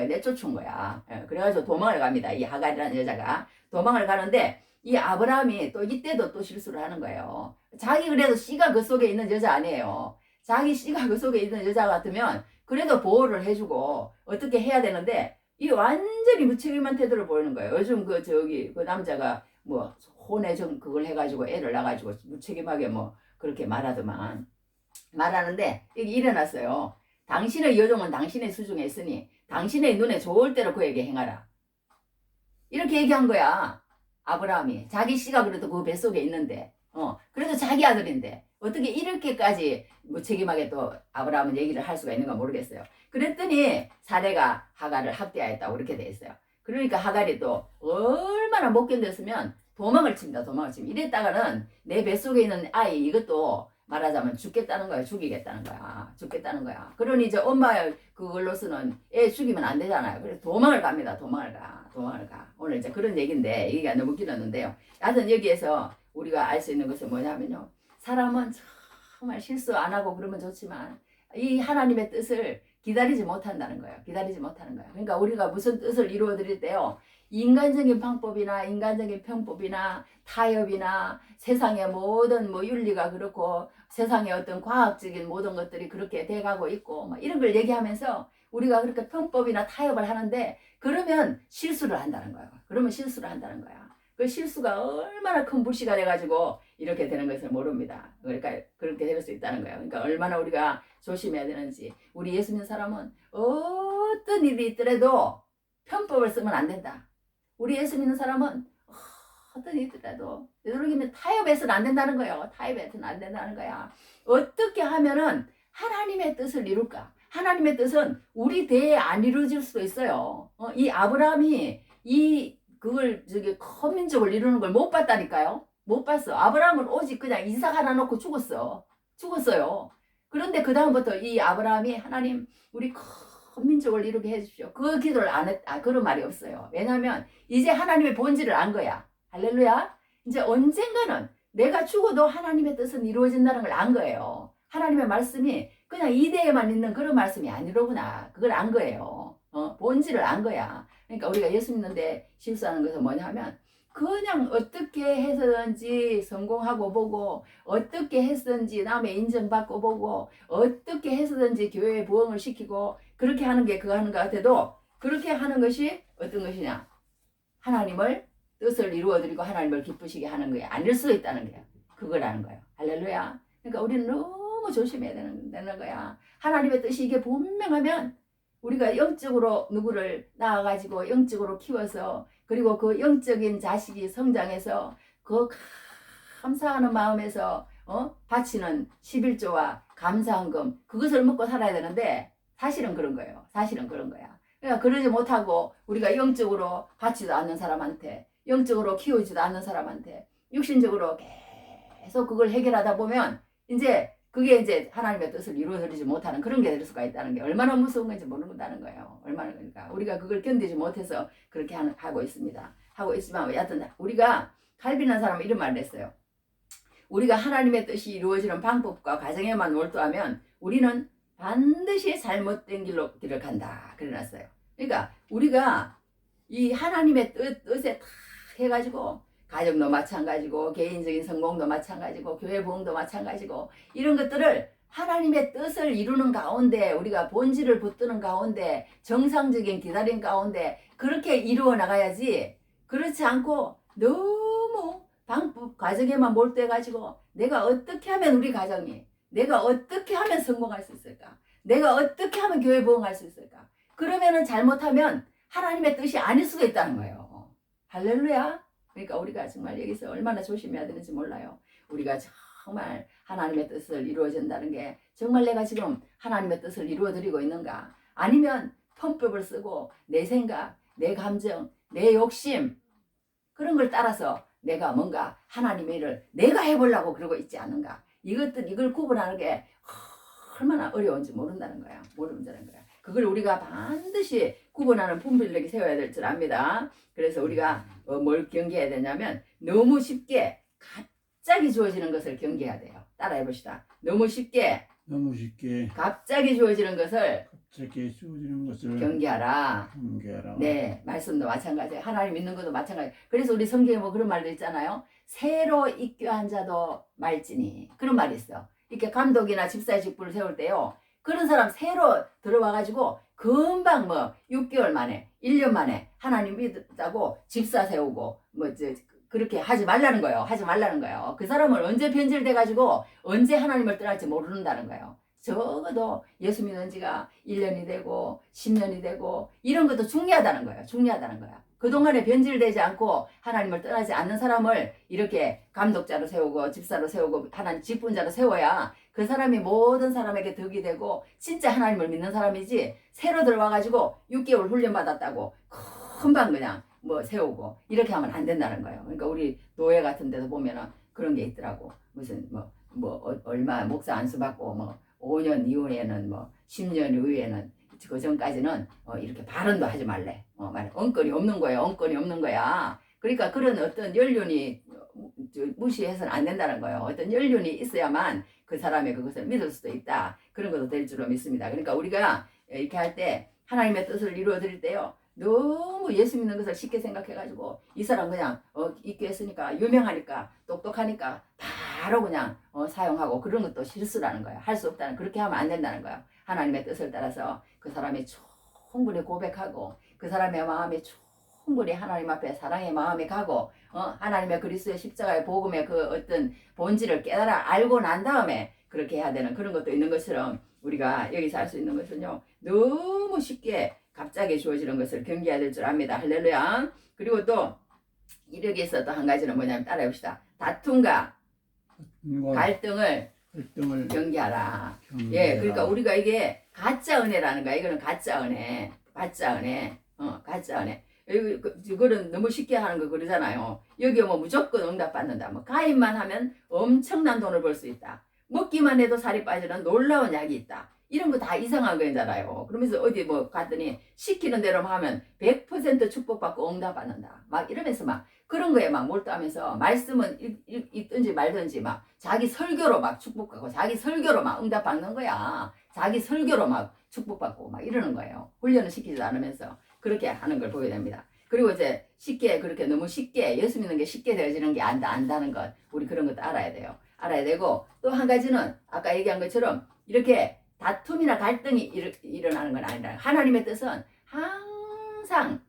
거야. 그래가지고 도망을 갑니다. 이 하갈이라는 여자가 도망을 가는데 이 아브라함이 또 이때도 또 실수를 하는 거예요. 자기 그래도 씨가 그 속에 있는 여자 아니에요. 자기 씨가 그 속에 있는 여자 같으면 그래도 보호를 해주고 어떻게 해야 되는데 이 완전히 무책임한 태도를 보이는 거예요. 요즘 그 저기 그 남자가 뭐 혼외 좀 그걸 해가지고 애를 낳아가지고 무책임하게 뭐 그렇게 말하는데 이게 일어났어요. 당신의 여종은 당신의 수중에 있으니 당신의 눈에 좋을 대로 그에게 행하라. 이렇게 얘기한 거야. 아브라함이. 자기 씨가 그래도 그 뱃속에 있는데 그래도 자기 아들인데 어떻게 이렇게까지 무책임하게 또 아브라함은 얘기를 할 수가 있는가 모르겠어요. 그랬더니 사례가 하갈을 학대하였다고 그렇게 돼 있어요. 그러니까 하갈이 또 얼마나 못 견뎠으면 도망을 칩니다. 이랬다가는 내 뱃속에 있는 아이 이것도 말하자면 죽겠다는 거야. 죽이겠다는 거야. 그러니 이제 엄마 그걸로서는 애 죽이면 안 되잖아요. 그래서 도망을 갑니다. 도망을 가. 오늘 이제 그런 얘기인데 얘기가 너무 길었는데요. 하여튼 여기에서 우리가 알 수 있는 것은 뭐냐면요. 사람은 정말 실수 안 하고 그러면 좋지만 이 하나님의 뜻을 기다리지 못한다는 거예요. 그러니까 우리가 무슨 뜻을 이루어 드릴 때요. 인간적인 방법이나 인간적인 편법이나 타협이나 세상의 모든 뭐 윤리가 그렇고 세상의 어떤 과학적인 모든 것들이 그렇게 돼가고 있고 막 이런 걸 얘기하면서 우리가 그렇게 편법이나 타협을 하는데 그러면 실수를 한다는 거예요. 그 실수가 얼마나 큰 불씨가 돼가지고 이렇게 되는 것을 모릅니다. 그러니까 그렇게 될 수 있다는 거예요. 그러니까 얼마나 우리가 조심해야 되는지. 우리 예수 믿는 사람은 어떤 일이 있더라도 편법을 쓰면 안 된다. 우리 예수 믿는 사람은 어떤 일이 있더라도 되도록이면 타협해서는 안 된다는 거예요. 어떻게 하면은 하나님의 뜻을 이룰까? 하나님의 뜻은 우리 대에 안 이루어질 수도 있어요. 이 아브라함이 그걸 큰 민족을 이루는 걸 못 봤다니까요. 못 봤어. 아브라함은 오직 그냥 이삭 하나 놓고 죽었어요. 그런데 그 다음부터 이 아브라함이 하나님 우리 큰 민족을 이루게 해주십시오. 그 기도를 그런 말이 없어요. 왜냐하면 이제 하나님의 본질을 안 거야. 할렐루야. 이제 언젠가는 내가 죽어도 하나님의 뜻은 이루어진다는 걸 안 거예요. 하나님의 말씀이 그냥 이대에만 있는 그런 말씀이 아니로구나. 그걸 안 거예요. 본질을 안 거야. 그러니까 우리가 예수 믿는데 실수하는 것은 뭐냐면 그냥 어떻게 해서든지 성공하고 보고 어떻게 해서든지 남의 인정받고 보고 어떻게 해서든지 교회에 부흥을 시키고 그렇게 하는 게 그거 하는 것 같아도 그렇게 하는 것이 어떤 것이냐 하나님을 뜻을 이루어드리고 하나님을 기쁘시게 하는 거야. 아닐 수도 있다는 거야. 그거라는 거야. 할렐루야. 그러니까 우리는 너무 조심해야 되는 거야. 하나님의 뜻이 이게 분명하면 우리가 영적으로 누구를 낳아가지고 영적으로 키워서 그리고 그 영적인 자식이 성장해서 그 감사하는 마음에서 바치는 11조와 감사한금 그것을 먹고 살아야 되는데 사실은 그런 거예요. 그러니까 그러지 못하고 우리가 영적으로 받지도 않는 사람한테 영적으로 키우지도 않는 사람한테 육신적으로 계속 그걸 해결하다 보면 이제 그게 이제 하나님의 뜻을 이루어드리지 못하는 그런 게 될 수가 있다는 게 얼마나 무서운 건지 모른다는 거예요. 그러니까 우리가 그걸 견디지 못해서 그렇게 하고 있습니다. 하고 있지만 여하튼 우리가 칼빈한 사람은 이런 말을 했어요. 우리가 하나님의 뜻이 이루어지는 방법과 과정에만 몰두하면 우리는 반드시 잘못된 길을 간다. 그래놨어요. 그러니까 우리가 이 하나님의 뜻에 다 해가지고 가정도 마찬가지고 개인적인 성공도 마찬가지고 교회 부흥도 마찬가지고 이런 것들을 하나님의 뜻을 이루는 가운데 우리가 본질을 붙드는 가운데 정상적인 기다림 가운데 그렇게 이루어 나가야지 그렇지 않고 너무 방법 과정에만 몰두해가지고 내가 어떻게 하면 우리 가정이 내가 어떻게 하면 성공할 수 있을까 내가 어떻게 하면 교회 부흥할 수 있을까 그러면은 잘못하면 하나님의 뜻이 아닐 수도 있다는 거예요. 할렐루야. 그러니까 우리가 정말 여기서 얼마나 조심해야 되는지 몰라요. 우리가 정말 하나님의 뜻을 이루어진다는 게 정말 내가 지금 하나님의 뜻을 이루어드리고 있는가? 아니면 편법을 쓰고 내 생각, 내 감정, 내 욕심 그런 걸 따라서 내가 뭔가 하나님의 일을 내가 해보려고 그러고 있지 않은가? 이걸 구분하는 게 얼마나 어려운지 모른다는 거야. 모른다는 거야. 그걸 우리가 반드시 구분하는 분별력이 세워야 될 줄 압니다. 그래서 우리가 뭘 경계해야 되냐면 너무 쉽게 갑자기 주어지는 것을 경계해야 돼요. 따라해 봅시다. 너무 쉽게 갑자기 주어지는 것을 경계하라. 네, 말씀도 마찬가지예요. 하나님 믿는 것도 마찬가지예요. 그래서 우리 성경에 뭐 그런 말도 있잖아요. 새로 입교한 자도 말지니 그런 말이 있어. 이렇게 감독이나 집사의 직분을 세울 때요. 그런 사람 새로 들어와가지고 금방 뭐 6개월 만에 1년 만에 하나님 믿었다고 집사 세우고 그렇게 하지 말라는 거예요. 하지 말라는 거예요. 그 사람은 언제 변질돼가지고 언제 하나님을 떠날지 모른다는 거예요. 적어도 예수 믿은 지가 1년이 되고 10년이 되고 이런 것도 중요하다는 거예요. 중요하다는 거야. 그동안에 변질되지 않고 하나님을 떠나지 않는 사람을 이렇게 감독자로 세우고 집사로 세우고 하나님 직분자로 세워야 그 사람이 모든 사람에게 덕이 되고 진짜 하나님을 믿는 사람이지 새로 들어와가지고 6개월 훈련받았다고 금방 그냥 뭐 세우고 이렇게 하면 안 된다는 거예요. 그러니까 우리 노예 같은 데서 보면은 그런 게 있더라고. 무슨 얼마 목사 안수 받고 5년 이후에는 10년 이후에는 그 전까지는 이렇게 발언도 하지 말래. 엉권이 없는 거야. 엉권이 없는 거야. 그러니까 그런 어떤 연륜이 무시해서는 안 된다는 거예요. 어떤 연륜이 있어야만 그 사람의 그것을 믿을 수도 있다. 그런 것도 될 줄로 믿습니다. 그러니까 우리가 이렇게 할 때 하나님의 뜻을 이루어 드릴 때요. 너무 예수 믿는 것을 쉽게 생각해가지고 이 사람 그냥 있게 했으니까 유명하니까 똑똑하니까 바로 그냥 사용하고 그런 것도 실수라는 거야. 할 수 없다는 그렇게 하면 안 된다는 거야. 하나님의 뜻을 따라서 그 사람이 충분히 고백하고 그 사람의 마음이 충분히 하나님 앞에 사랑의 마음이 가고 하나님의 그리스도의 십자가의 복음의 그 어떤 본질을 깨달아 알고 난 다음에 그렇게 해야 되는 그런 것도 있는 것처럼 우리가 여기서 할 수 있는 것은요. 너무 쉽게 갑자기 주어지는 것을 경계해야 될 줄 압니다. 할렐루야. 그리고 또 여기에서 또 한 가지는 뭐냐면 따라해 봅시다. 다툼과 갈등을 경계하라. 예, 그러니까 우리가 이게 가짜 은혜라는 거야. 이거는 가짜 은혜. 가짜 은혜. 가짜 은혜. 이거는 너무 쉽게 하는 거 그러잖아요. 여기 뭐 무조건 응답받는다. 가입만 하면 엄청난 돈을 벌 수 있다. 먹기만 해도 살이 빠지는 놀라운 약이 있다. 이런 거 다 이상한 거잖아요. 그러면서 어디 갔더니 시키는 대로 하면 100% 축복받고 응답받는다. 이러면서 그런 거에 몰두하면서 말씀은 있든지 말든지 자기 설교로 축복받고 자기 설교로 응답받는 거야. 자기 설교로 축복받고 이러는 거예요. 훈련을 시키지도 않으면서 그렇게 하는 걸 보게 됩니다. 그리고 이제 쉽게 그렇게 너무 쉽게 예수 믿는 게 쉽게 되어지는 게 안다는 것 우리 그런 것도 알아야 돼요. 알아야 되고 또 한 가지는 아까 얘기한 것처럼 이렇게 다툼이나 갈등이 일어나는 건 아니라 하나님의 뜻은 항상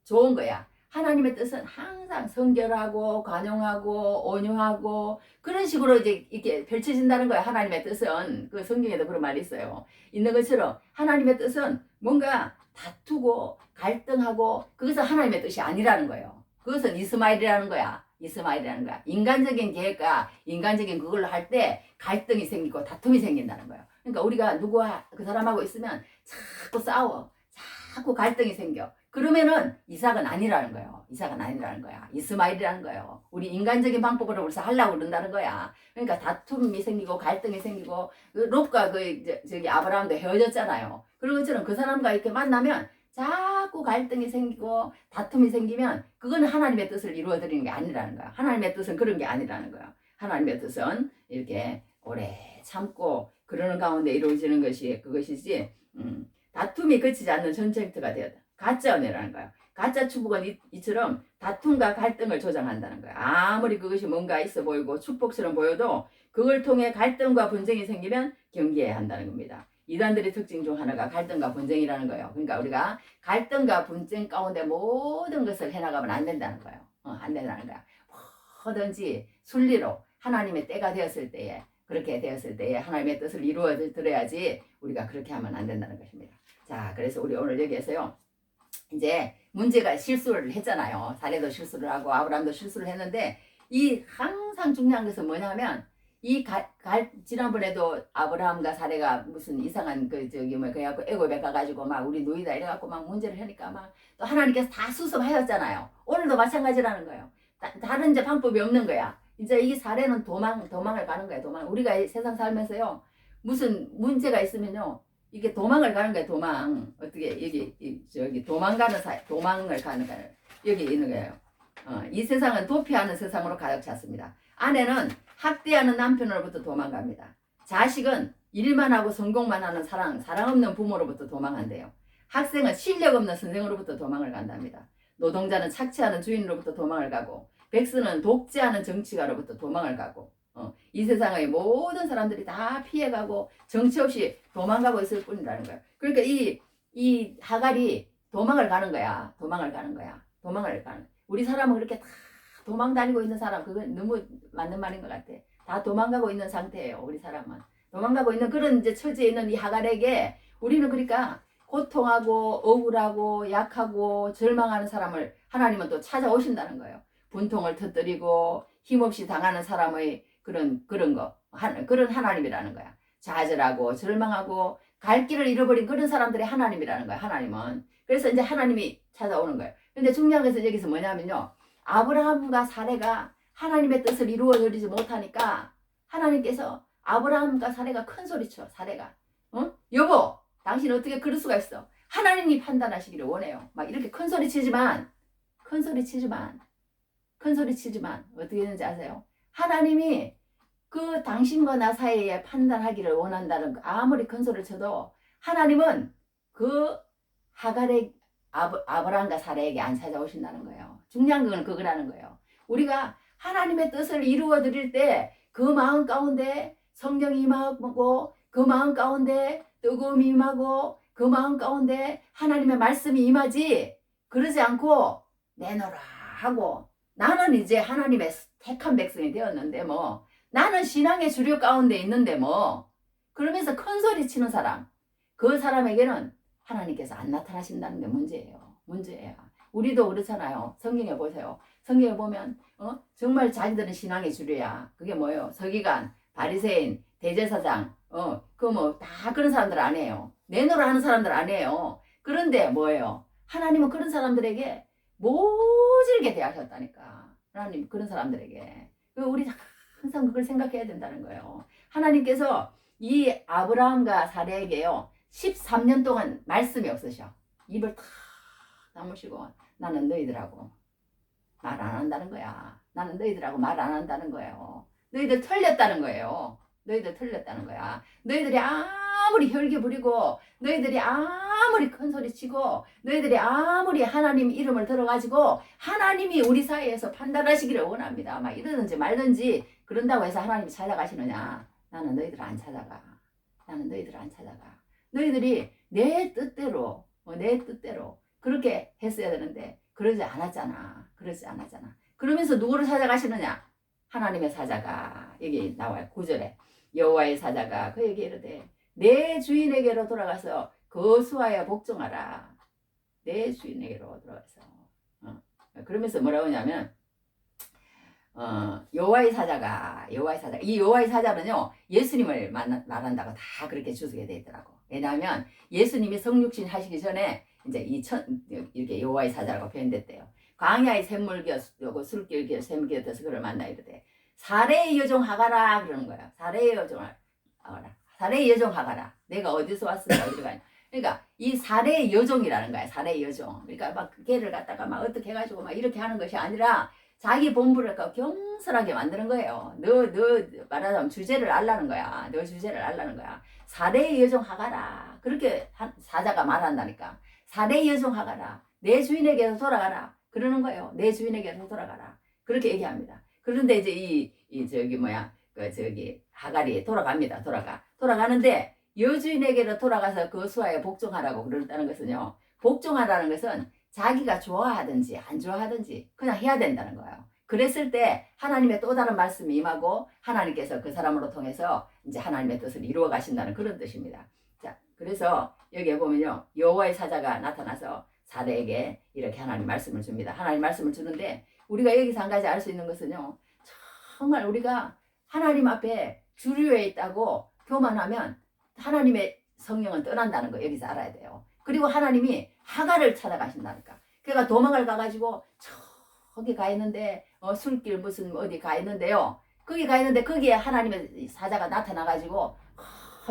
좋은 거야. 하나님의 뜻은 항상 성결하고 관용하고 온유하고 그런 식으로 이제 이렇게 펼쳐진다는 거야. 하나님의 뜻은 그 성경에도 그런 말이 있어요. 있는 것처럼 하나님의 뜻은 뭔가 다투고 갈등하고 그것은 하나님의 뜻이 아니라는 거예요. 그것은 이스마엘이라는 거야. 이스마엘이라는 거야. 인간적인 계획과 인간적인 그걸로 할 때 갈등이 생기고 다툼이 생긴다는 거예요. 그러니까 우리가 누구와 그 사람하고 있으면 자꾸 싸워. 자꾸 갈등이 생겨. 그러면은 이삭은 아니라는 거예요. 이삭은 아니라는 거야. 이스마엘이라는 거예요. 우리 인간적인 방법으로 우리서 하려고 그런다는 거야. 그러니까 다툼이 생기고 갈등이 생기고 롯과 저기 아브라함도 헤어졌잖아요. 그런 것처럼 그 사람과 이렇게 만나면 자꾸 갈등이 생기고 다툼이 생기면 그거는 하나님의 뜻을 이루어드리는 게 아니라는 거야. 하나님의 뜻은 그런 게 아니라는 거야. 하나님의 뜻은 이렇게 오래 참고 그러는 가운데 이루어지는 것이 그것이지 다툼이 그치지 않는 전쟁터가 되었다. 가짜 은혜라는 거야. 가짜 축복은 이처럼 다툼과 갈등을 조장한다는 거야. 아무리 그것이 뭔가 있어 보이고 축복처럼 보여도 그걸 통해 갈등과 분쟁이 생기면 경계해야 한다는 겁니다. 이단들의 특징 중 하나가 갈등과 분쟁이라는 거예요. 그러니까 우리가 갈등과 분쟁 가운데 모든 것을 해나가면 안 된다는 거예요. 안 된다는 거야. 뭐든지 순리로 하나님의 때가 되었을 때에 그렇게 되었을 때에 하나님의 뜻을 이루어 드려야지 우리가 그렇게 하면 안 된다는 것입니다. 자, 그래서 우리 오늘 여기에서요. 이제 문제가 실수를 했잖아요. 사례도 실수를 하고 아브라함도 실수를 했는데 이 항상 중요한 것은 뭐냐면 지난번에도 아브라함과 사례가 무슨 이상한 그래갖고 애굽에 가가지고 막 우리 노이다 이래갖고 막 문제를 하니까 막 또 하나님께서 다 수습하였잖아요. 오늘도 마찬가지라는 거예요. 다른 이제 방법이 없는 거야. 이제 이 사례는 도망을 가는 거야. 우리가 이 세상 살면서요 무슨 문제가 있으면요 이게 도망을 가는 거야. 어떻게 여기 도망을 가는 거야. 여기 있는 거예요. 이 세상은 도피하는 세상으로 가득 찼습니다. 아내는 학대하는 남편으로부터 도망갑니다. 자식은 일만 하고 성공만 하는 사랑 없는 부모로부터 도망한대요. 학생은 실력 없는 선생으로부터 도망을 간답니다. 노동자는 착취하는 주인으로부터 도망을 가고 백수는 독재하는 정치가로부터 도망을 가고 이 세상의 모든 사람들이 다 피해가고 정치 없이 도망가고 있을 뿐이라는 거예요. 그러니까 이 하갈이 도망을 가는 거야. 우리 사람은 그렇게 다 도망 다니고 있는 사람, 그건 너무 맞는 말인 것 같아. 다 도망가고 있는 상태예요. 우리 사람은 도망가고 있는 그런 이제 처지에 있는 이 하갈에게 우리는 그러니까 고통하고 억울하고 약하고 절망하는 사람을 하나님은 또 찾아오신다는 거예요. 분통을 터뜨리고 힘없이 당하는 사람의 그런 하나님이라는 거야. 좌절하고 절망하고 갈 길을 잃어버린 그런 사람들의 하나님이라는 거야. 하나님은. 그래서 이제 하나님이 찾아오는 거예요. 근데 중요한 것은 여기서 뭐냐면요. 아브라함과 사례가 하나님의 뜻을 이루어드리지 못하니까 하나님께서 아브라함과 사례가 큰 소리쳐. 사례가 여보 당신 어떻게 그럴 수가 있어. 하나님이 판단하시기를 원해요. 막 이렇게 큰 소리 치지만 어떻게 되는지 아세요? 하나님이 그 당신과 나 사이에 판단하기를 원한다는 거 아무리 큰 소리를 쳐도 하나님은 그 하갈의 아브라함과 사례에게 안 찾아오신다는 거예요. 중요한 건 그거라는 거예요. 우리가 하나님의 뜻을 이루어 드릴 때 그 마음 가운데 성령이 임하고 그 마음 가운데 뜨거움이 임하고 그 마음 가운데 하나님의 말씀이 임하지 그러지 않고 내놓으라 하고 나는 이제 하나님의 택한 백성이 되었는데 뭐 나는 신앙의 주류 가운데 있는데 뭐 그러면서 큰 소리 치는 사람 그 사람에게는 하나님께서 안 나타나신다는 게 문제예요. 우리도 그렇잖아요. 성경에 보세요. 성경에 보면 정말 자기들은 신앙의 주류야. 그게 뭐예요? 서기관, 바리새인, 대제사장 그 뭐 다 그런 사람들 아니에요. 내노라 하는 사람들 아니에요. 그런데 뭐예요? 하나님은 그런 사람들에게 모질게 대하셨다니까. 하나님 그런 사람들에게. 우리 항상 그걸 생각해야 된다는 거예요. 하나님께서 이 아브라함과 사례에게요. 13년 동안 말씀이 없으셔. 입을 탁 다무시고 나는 너희들하고 말 안 한다는 거야. 나는 너희들하고 말 안 한다는 거예요. 너희들 틀렸다는 거예요. 너희들이 아무리 혈기 부리고 너희들이 아무리 큰 소리 치고 너희들이 아무리 하나님 이름을 들어가지고 하나님이 우리 사이에서 판단하시기를 원합니다. 막 이러든지 말든지 그런다고 해서 하나님이 찾아가시느냐. 나는 너희들 안 찾아가. 너희들이 내 뜻대로 그렇게 했어야 되는데 그러지 않았잖아. 그러면서 누구를 찾아가시느냐? 하나님의 사자가 여기 나와요. 9절에 여호와의 사자가 그에게 이르되 내 주인에게로 돌아가서 거수하여 복종하라. 내 주인에게로 돌아가서 그러면서 뭐라고 하냐면 여호와의 사자가 이 여호와의 사자는요 예수님을 말한다고 다 그렇게 주석에 되어 있더라고. 왜냐하면 예수님이 성육신 하시기 전에 이제 이렇게 여호와의 사자라고 표현됐대요. 광야의 샘물겨 술길 샘물겨서 그를 만나 이르되 사례의 여종 하가라 그러는 거야. 사례의 여종 하가라. 내가 어디서 왔으면 어디로 가냐. 그러니까 이 사례의 여종이라는 거야. 사례의 여종. 그러니까 막 걔를 갖다가 막 어떻게 해가지고 막 이렇게 하는 것이 아니라 자기 본부를 경솔하게 만드는 거예요. 너 말하자면 주제를 알라는 거야. 사례의 여종 하가라. 그렇게 사자가 말한다니까. 사례의 여종 하가라. 내 주인에게서 돌아가라. 그러는 거예요. 내 주인에게서 돌아가라. 그렇게 얘기합니다. 그런데 이제 하갈이 돌아갑니다. 돌아가는데 여주인에게로 돌아가서 그 수하에 복종하라고 그런다는 것은요. 복종하라는 것은 자기가 좋아하든지 안 좋아하든지 그냥 해야 된다는 거예요. 그랬을 때 하나님의 또 다른 말씀이 임하고 하나님께서 그 사람으로 통해서 이제 하나님의 뜻을 이루어 가신다는 그런 뜻입니다. 자, 그래서 여기에 보면요. 여호와의 사자가 나타나서 사대에게 이렇게 하나님 말씀을 줍니다. 하나님 말씀을 주는데 우리가 여기서 한 가지 알 수 있는 것은요. 정말 우리가 하나님 앞에 주류에 있다고 교만하면 하나님의 성령은 떠난다는 거 여기서 알아야 돼요. 그리고 하나님이 하갈을 찾아가신다니까. 그러니까 도망을 가가지고 저기 가 있는데 술길 무슨 어디 가 있는데요. 거기 가 있는데 거기에 하나님의 사자가 나타나가지고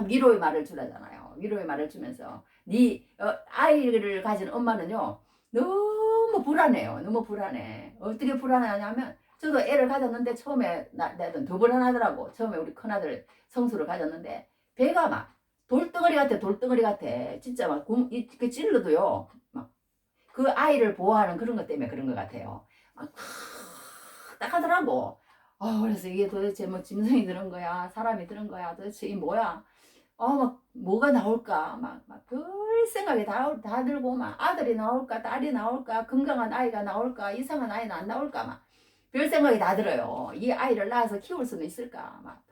위로의 말을 주라잖아요. 위로의 말을 주면서 네 아이를 가진 엄마는요 너무 불안해요. 너무 불안해. 어떻게 불안하냐면 저도 애를 가졌는데 처음에 나는 더 불안하더라고. 처음에 우리 큰아들 성수를 가졌는데 배가 막 돌덩어리 같아. 돌덩어리 같아. 진짜 막 그 찔러도요 막 그 아이를 보호하는 그런 것 때문에 그런 것 같아요. 막 딱 하더라고. 그래서 이게 도대체 뭐 짐승이 들은 거야 사람이 들은 거야 도대체 이 뭐야. 막 뭐가 나올까 별 생각이 다 들고 막 아들이 나올까 딸이 나올까 건강한 아이가 나올까 이상한 아이는 안 나올까 막 별 생각이 다 들어요. 이 아이를 낳아서 키울 수는 있을까 막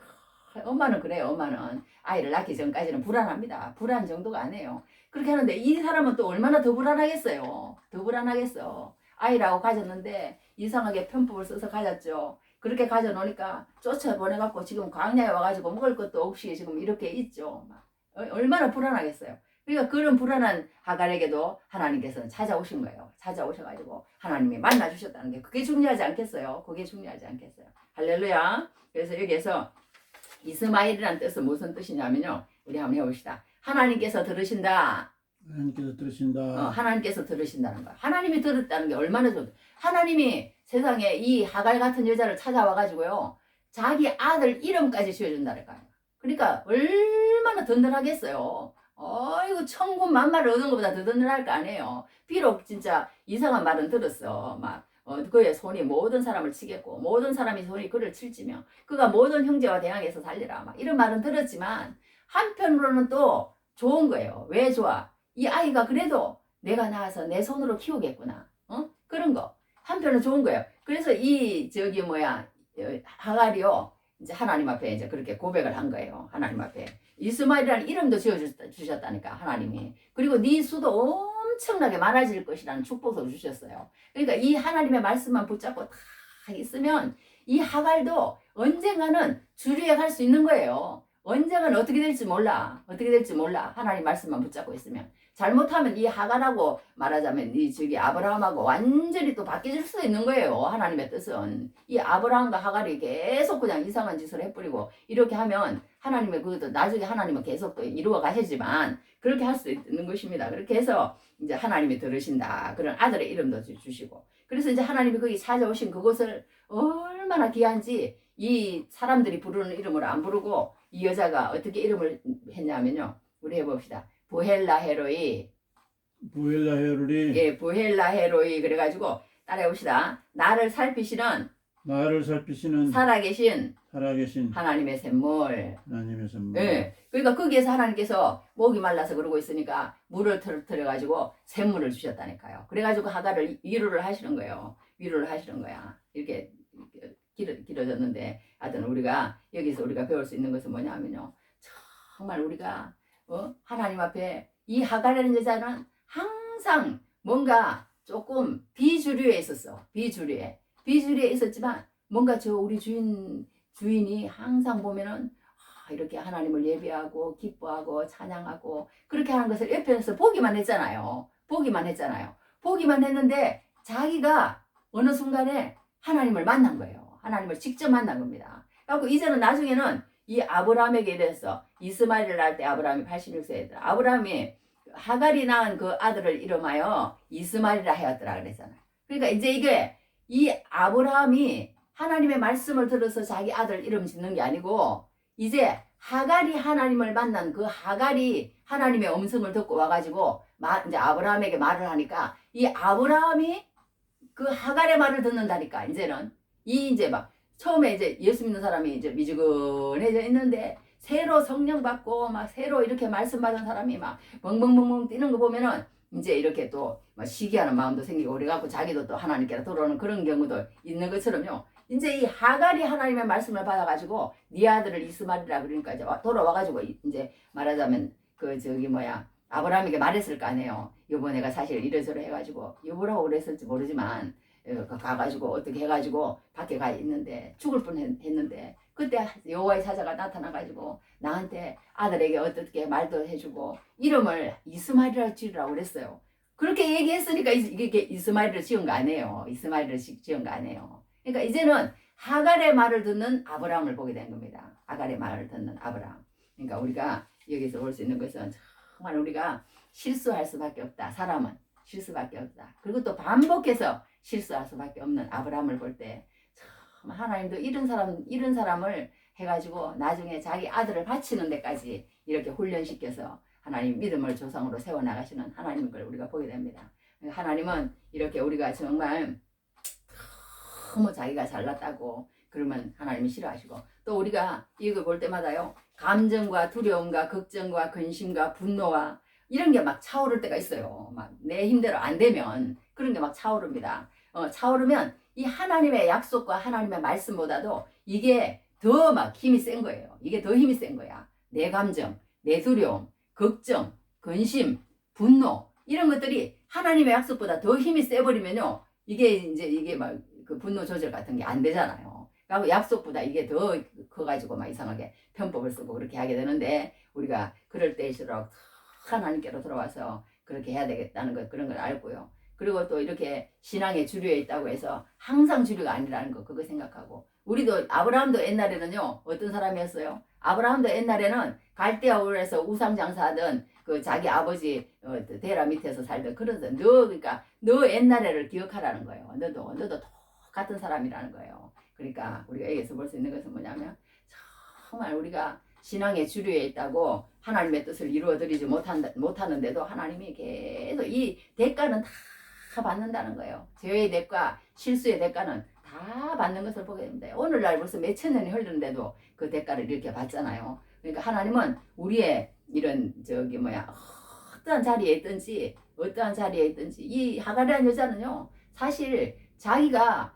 엄마는 그래요. 엄마는 아이를 낳기 전까지는 불안합니다. 불안 정도가 아니에요. 그렇게 하는데 이 사람은 또 얼마나 더 불안하겠어요. 더 불안하겠어. 아이라고 가졌는데 이상하게 편법을 써서 가졌죠. 그렇게 가져놓으니까 쫓아보내갖고 지금 광야에 와가지고 먹을 것도 없이 지금 이렇게 있죠. 얼마나 불안하겠어요. 그러니까 그런 불안한 하갈에게도 하나님께서는 찾아오신 거예요. 찾아오셔가지고 하나님이 만나주셨다는 게 그게 중요하지 않겠어요. 그게 중요하지 않겠어요. 할렐루야. 그래서 여기에서 이스마엘이라는 뜻은 무슨 뜻이냐면요. 우리 한번 해봅시다. 하나님께서 들으신다. 하나님께서 들으신다. 하나님께서 들으신다는 거야. 하나님이 들었다는 게 얼마나 좋다. 하나님이 세상에 이 하갈 같은 여자를 찾아와가지고요. 자기 아들 이름까지 지어준다는 거예요. 그러니까 얼마나 든든하겠어요. 이거 천군 만마를 얻은 것보다 더 든든할 거 아니에요. 비록 진짜 이상한 말은 들었어. 막 그의 손이 모든 사람을 치겠고 모든 사람이 손이 그를 칠지며 그가 모든 형제와 대항해서 살리라. 막 이런 말은 들었지만 한편으로는 또 좋은 거예요. 왜 좋아? 이 아이가 그래도 내가 낳아서 내 손으로 키우겠구나. 그런 거. 한편은 좋은 거예요. 그래서 이 하갈이요. 이제 하나님 앞에 이제 그렇게 고백을 한 거예요. 하나님 앞에. 이스마엘이라는 이름도 지어주셨다니까 하나님이. 그리고 네 수도 엄청나게 많아질 것이라는 축복을 주셨어요. 그러니까 이 하나님의 말씀만 붙잡고 다 있으면 이 하갈도 언젠가는 주류에 갈 수 있는 거예요. 언젠가는 어떻게 될지 몰라. 어떻게 될지 몰라. 하나님 말씀만 붙잡고 있으면. 잘못하면 이 하갈하고 말하자면 이 아브라함하고 완전히 또 바뀌어질 수도 있는 거예요. 하나님의 뜻은. 이 아브라함과 하갈이 계속 그냥 이상한 짓을 해뿌리고 이렇게 하면 하나님의 그것도 나중에 하나님은 계속 또 이루어 가시지만 그렇게 할 수 있는 것입니다. 그렇게 해서 이제 하나님이 들으신다. 그런 아들의 이름도 주시고. 그래서 이제 하나님이 거기 찾아오신 그곳을 얼마나 귀한지 이 사람들이 부르는 이름을 안 부르고 이 여자가 어떻게 이름을 했냐면요. 우리 해봅시다. 부헬라 헤로이. 부엘라 헤롤이 예, 부헬라 헤로이. 그래가지고 따라해봅시다. 나를 살피시는 나를 살피시는 살아계신 하나님의 샘물. 하나님의 선물. 예. 그러니까 거기에서 하나님께서 목이 말라서 그러고 있으니까 물을 틀어가지고 샘물을 주셨다니까요. 그래가지고 하갈을 위로를 하시는 거예요. 위로를 하시는 거야. 이렇게 길어졌는데 하여튼 우리가 여기서 우리가 배울 수 있는 것은 뭐냐면요. 정말 우리가 하나님 앞에 이 하갈이라는 여자는 항상 뭔가 조금 비주류에 있었어. 비주류에 있었지만 뭔가 우리 주인이 항상 보면은 이렇게 하나님을 예배하고 기뻐하고 찬양하고 그렇게 하는 것을 옆에서 보기만 했잖아요. 보기만 했는데 자기가 어느 순간에 하나님을 만난 거예요. 하나님을 직접 만난 겁니다. 그래서 이제는 나중에는 이 아브라함에게 이래서 이스마엘을 낳을 때 아브라함이 86세였더라. 아브라함이 하갈이 낳은 그 아들을 이름하여 이스마엘이라 하였더라 그랬잖아요. 그러니까 이제 이게 이 아브라함이 하나님의 말씀을 들어서 자기 아들 이름 짓는 게 아니고 이제 하갈이 하나님을 만난 그 하갈이 하나님의 음성을 듣고 와가지고 이제 아브라함에게 말을 하니까 이 아브라함이 그 하갈의 말을 듣는다니까. 이제는 이제 막 처음에 이제 예수 믿는 사람이 이제 미지근해져 있는데 새로 성령 받고 막 새로 이렇게 말씀 받은 사람이 막 멍멍멍멍 뛰는 거 보면은 이제 이렇게 또 막 시기하는 마음도 생기고 그래갖고 자기도 또 하나님께로 돌아오는 그런 경우도 있는 것처럼요. 이제 이 하갈이 하나님의 말씀을 받아가지고 네 아들을 이스마엘이라 그러니까 이제 돌아와가지고 이제 말하자면 아브라함에게 말했을 거 아니에요. 여보 내가 사실 이래저래 해가지고 여보라고 그랬을지 모르지만 가가지고 어떻게 해가지고 밖에 가 있는데 죽을 뻔했는데 그때 여호와의 사자가 나타나가지고 나한테 아들에게 어떻게 말도 해주고 이름을 이스마엘이라고 지으라고 그랬어요. 그렇게 얘기했으니까 이게 이스마엘을 지은 거 아니에요. 이스마엘을 지은 거 아니에요. 그러니까 이제는 하갈의 말을 듣는 아브라함을 보게 된 겁니다. 하갈의 말을 듣는 아브라함. 그러니까 우리가 여기서 볼 수 있는 것은 정말 우리가 실수할 수밖에 없다. 사람은 실수밖에 없다. 그리고 또 반복해서 실수할 수밖에 없는 아브라함을 볼 때 참 하나님도 이런 사람을 해가지고 나중에 자기 아들을 바치는 데까지 이렇게 훈련시켜서 하나님 믿음을 조상으로 세워나가시는 하나님인 걸 우리가 보게 됩니다. 하나님은 이렇게 우리가 정말 너무 자기가 잘났다고 그러면 하나님이 싫어하시고 또 우리가 이거 볼 때마다요 감정과 두려움과 걱정과 근심과 분노와 이런 게 막 차오를 때가 있어요. 막 내 힘대로 안 되면 그런 게 막 차오릅니다. 차오르면 이 하나님의 약속과 하나님의 말씀보다도 이게 더 막 힘이 센 거예요. 이게 더 힘이 센 거야. 내 감정, 내 두려움, 걱정, 근심, 분노 이런 것들이 하나님의 약속보다 더 힘이 세버리면요 이게 막 그 분노 조절 같은 게 안 되잖아요. 그러니까 약속보다 이게 더 커가지고 막 이상하게 편법을 쓰고 그렇게 하게 되는데 우리가 그럴 때일수록 하나님께로 돌아와서 그렇게 해야 되겠다는 것 그런 걸 알고요. 그리고 또 이렇게 신앙의 주류에 있다고 해서 항상 주류가 아니라는 거 그거 생각하고 우리도 아브라함도 옛날에는요 어떤 사람이었어요? 아브라함도 옛날에는 갈대아울에서 우상 장사하던 그 자기 아버지 데라 밑에서 살던 그런 그러니까 너 옛날에를 기억하라는 거예요. 너도 똑같은 사람이라는 거예요. 그러니까 우리가 여기서 볼 수 있는 것은 뭐냐면 정말 우리가 신앙의 주류에 있다고 하나님의 뜻을 이루어드리지 못하는데도 하나님이 계속 이 대가는 다 받는다는 거예요. 죄의 대가, 실수의 대가는 다 받는 것을 보게 됩니다. 오늘날 벌써 몇천 년이 흘렀는데도 그 대가를 이렇게 받잖아요. 그러니까 하나님은 우리의 이런 어떠한 자리에 있든지 이 하갈이라는 여자는요 사실 자기가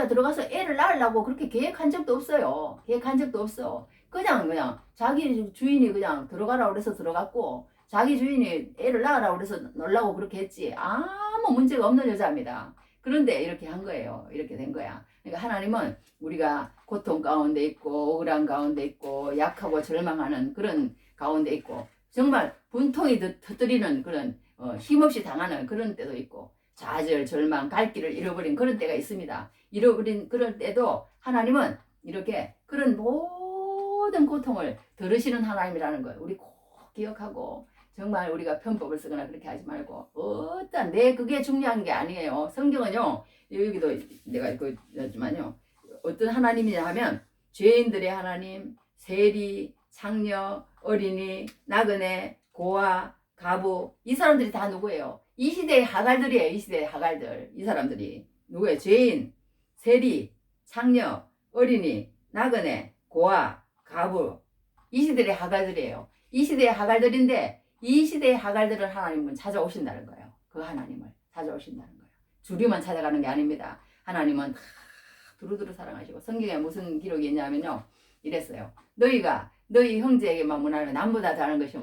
들어가서 애를 낳으려고 그렇게 계획한 적도 없어요. 계획한 적도 없어. 그냥 자기 주인이 그냥 들어가라고 그래서 들어갔고 자기 주인이 애를 낳으라고 그래서 놀라고 그렇게 했지 아무 문제가 없는 여자입니다. 그런데 이렇게 한 거예요. 이렇게 된 거야. 그러니까 하나님은 우리가 고통 가운데 있고 억울한 가운데 있고 약하고 절망하는 그런 가운데 있고 정말 분통이 터뜨리는 그런 힘없이 당하는 그런 때도 있고 좌절, 절망, 갈 길을 잃어버린 그런 때가 있습니다. 잃어버린 그런 때도 하나님은 이렇게 그런 모든 고통을 들으시는 하나님이라는 걸 우리 꼭 기억하고 정말 우리가 편법을 쓰거나 그렇게 하지 말고 그게 중요한 게 아니에요. 성경은요 여기도 내가 그랬지만요 어떤 하나님이냐 하면 죄인들의 하나님, 세리, 창녀, 어린이, 나그네, 고아, 가부 이 사람들이 다 누구예요? 이 시대의 하갈들이에요. 이 시대의 하갈들. 이 사람들이 누구예요? 죄인, 세리, 창녀, 어린이, 나그네, 고아, 가부 이 시대의 하갈들이에요. 이 시대의 하갈들인데 이 시대의 하갈들을 하나님은 찾아오신다는 거예요. 그 하나님을 찾아오신다는 거예요. 주류만 찾아가는 게 아닙니다. 하나님은 다 두루두루 사랑하시고 성경에 무슨 기록이 있냐면요. 이랬어요. 너희 형제에게만 문하면 남보다 다른 것이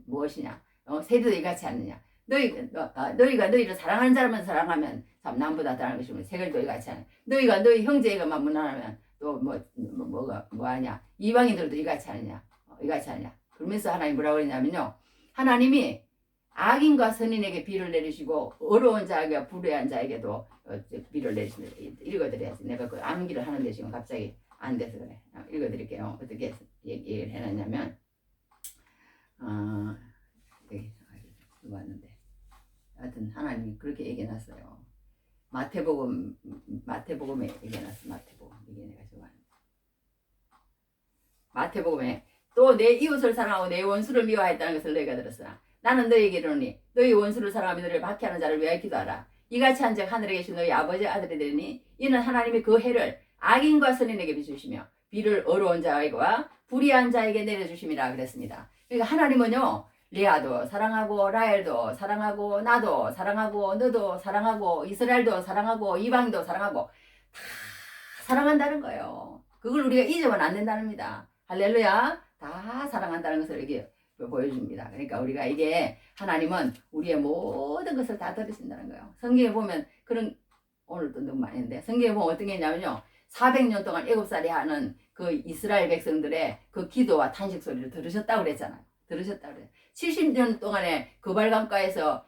무엇이냐? 세리도 이같이 않느냐? 너희가 너희를 사랑하는 사람만 사랑하면 참 남보다 다른 것이 세리도 이같이 않느냐? 너희가 너희 형제에게만 문하면 또 뭐하냐? 이방인들도 이같이 않느냐? 이같이 않느냐? 그러면서 하나님 뭐라고 그러냐면요. 하나님이 악인과 선인에게 비를 내리시고 어려운 자에게 불의한 자에게도 비를 내리신다. 읽어드려야지. 내가 그 암기를 하는데 지금 갑자기 안 돼서 그래. 읽어드릴게요. 어떻게 얘기를 해놨냐면 여기 왔는데 하여튼 하나님이 그렇게 얘기해놨어요. 마태복음에 얘기해놨어. 마태복음 이게 내가 좋아하는 마태복음에 또 내 이웃을 사랑하고 내 원수를 미워했다는 것을 너희가 들었으나 나는 너희에게 이르노니 너희 원수를 사랑하며 너희를 박해하는 자를 위하여 기도하라. 이같이 한즉 하늘에 계신 너희 아버지 아들이 되니 이는 하나님이 그 해를 악인과 선인에게 비추시며 비를 어려운 자에게와 불의한 자에게 내려주심이라 그랬습니다. 그러니까 하나님은요 레아도 사랑하고 라헬도 사랑하고 나도 사랑하고 너도 사랑하고 이스라엘도 사랑하고 이방인도 사랑하고 다 사랑한다는 거예요. 그걸 우리가 잊으면 안 된답니다. 할렐루야. 다 사랑한다는 것을 여기 보여줍니다. 그러니까 우리가 이게 하나님은 우리의 모든 것을 다 들으신다는 거예요. 성경에 보면 그런 오늘도 너무 많이 했는데 성경에 보면 어떤 게 있냐면요. 400년 동안 애굽살이 하는 그 이스라엘 백성들의 그 기도와 탄식 소리를 들으셨다고 그랬잖아요. 들으셨다고 그래요. 70년 동안에 그 발강가에서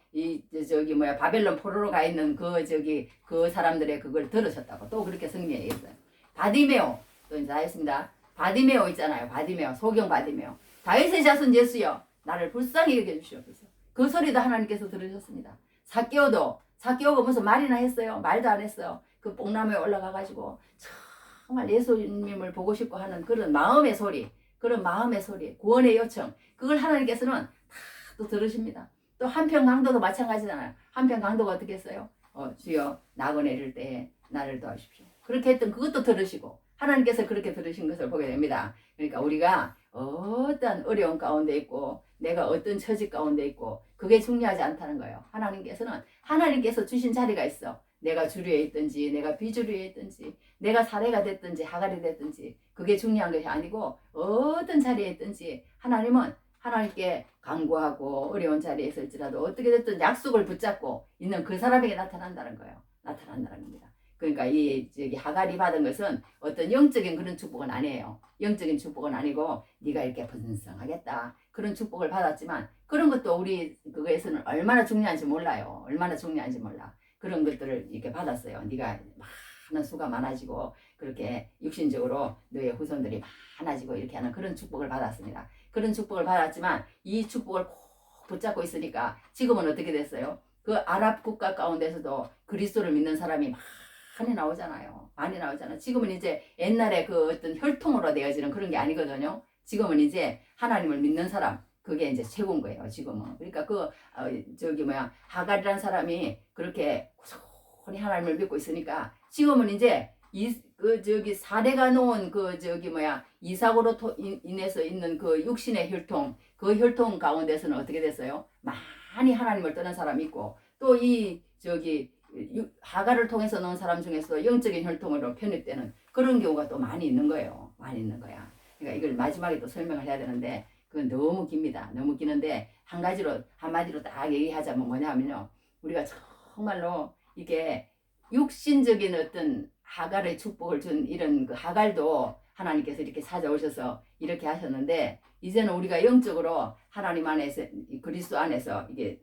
바벨론 포로로 가 있는 그 사람들의 그걸 들으셨다고 또 그렇게 성경에 있어요. 바디메오 또 이제 했습니다. 바디메오 있잖아요. 바디메오 소경 바디메오 다윗의 자손 예수여 나를 불쌍히 여겨주시옵소서. 그 소리도 하나님께서 들으셨습니다. 사개오가 무슨 말이나 했어요? 말도 안 했어요. 그 뽕나무에 올라가가지고 정말 예수님을 보고 싶고 하는 그런 마음의 소리, 구원의 요청, 그걸 하나님께서는 다 또 들으십니다. 또 한편 강도도 마찬가지잖아요. 한편 강도가 어떻게 했어요? 주여 나고 내릴 때 나를 도와주십시오. 그렇게 했던 그것도 들으시고 하나님께서 그렇게 들으신 것을 보게 됩니다. 그러니까 우리가 어떤 어려운 가운데 있고 내가 어떤 처지 가운데 있고 그게 중요하지 않다는 거예요. 하나님께서 주신 자리가 있어. 내가 주류에 있든지 내가 비주류에 있든지 내가 사례가 됐든지 하갈이 됐든지 그게 중요한 것이 아니고 어떤 자리에 있든지 하나님은 하나님께 간구하고 어려운 자리에 있을지라도 어떻게 됐든 약속을 붙잡고 있는 그 사람에게 나타난다는 거예요. 나타난다는 겁니다. 그러니까 하갈이 받은 것은 어떤 영적인 그런 축복은 아니에요. 영적인 축복은 아니고 네가 이렇게 번성하겠다 그런 축복을 받았지만 그런 것도 우리 그거에서는 얼마나 중요한지 몰라요. 얼마나 중요한지 몰라. 그런 것들을 이렇게 받았어요. 네가 많은 수가 많아지고 그렇게 육신적으로 너의 후손들이 많아지고 이렇게 하는 그런 축복을 받았습니다. 그런 축복을 받았지만 이 축복을 꼭 붙잡고 있으니까 지금은 어떻게 됐어요? 그 아랍 국가 가운데서도 그리스도를 믿는 사람이 많이 나오잖아요. 지금은 이제 옛날에 그 어떤 혈통으로 되어지는 그런 게 아니거든요. 지금은 이제 하나님을 믿는 사람 그게 이제 최고인 거예요. 지금은. 그러니까 하갈이라는 사람이 그렇게 고스란히 하나님을 믿고 있으니까 지금은 이제 사례가 놓은 이삭으로 인해서 있는 그 육신의 혈통 그 혈통 가운데서는 어떻게 됐어요? 많이 하나님을 떠난 사람이 있고 또 하갈을 통해서 넣은 사람 중에서도 영적인 혈통으로 편입되는 그런 경우가 또 많이 있는 거예요. 그러니까 이걸 마지막에 또 설명을 해야 되는데 그건 너무 깁니다. 너무 기는데 한마디로 딱 얘기하자면 뭐냐면요. 우리가 정말로 이게 육신적인 어떤 하갈의 축복을 준 이런 그 하갈도 하나님께서 이렇게 찾아오셔서 이렇게 하셨는데 이제는 우리가 영적으로 하나님 안에서 그리스도 안에서 이게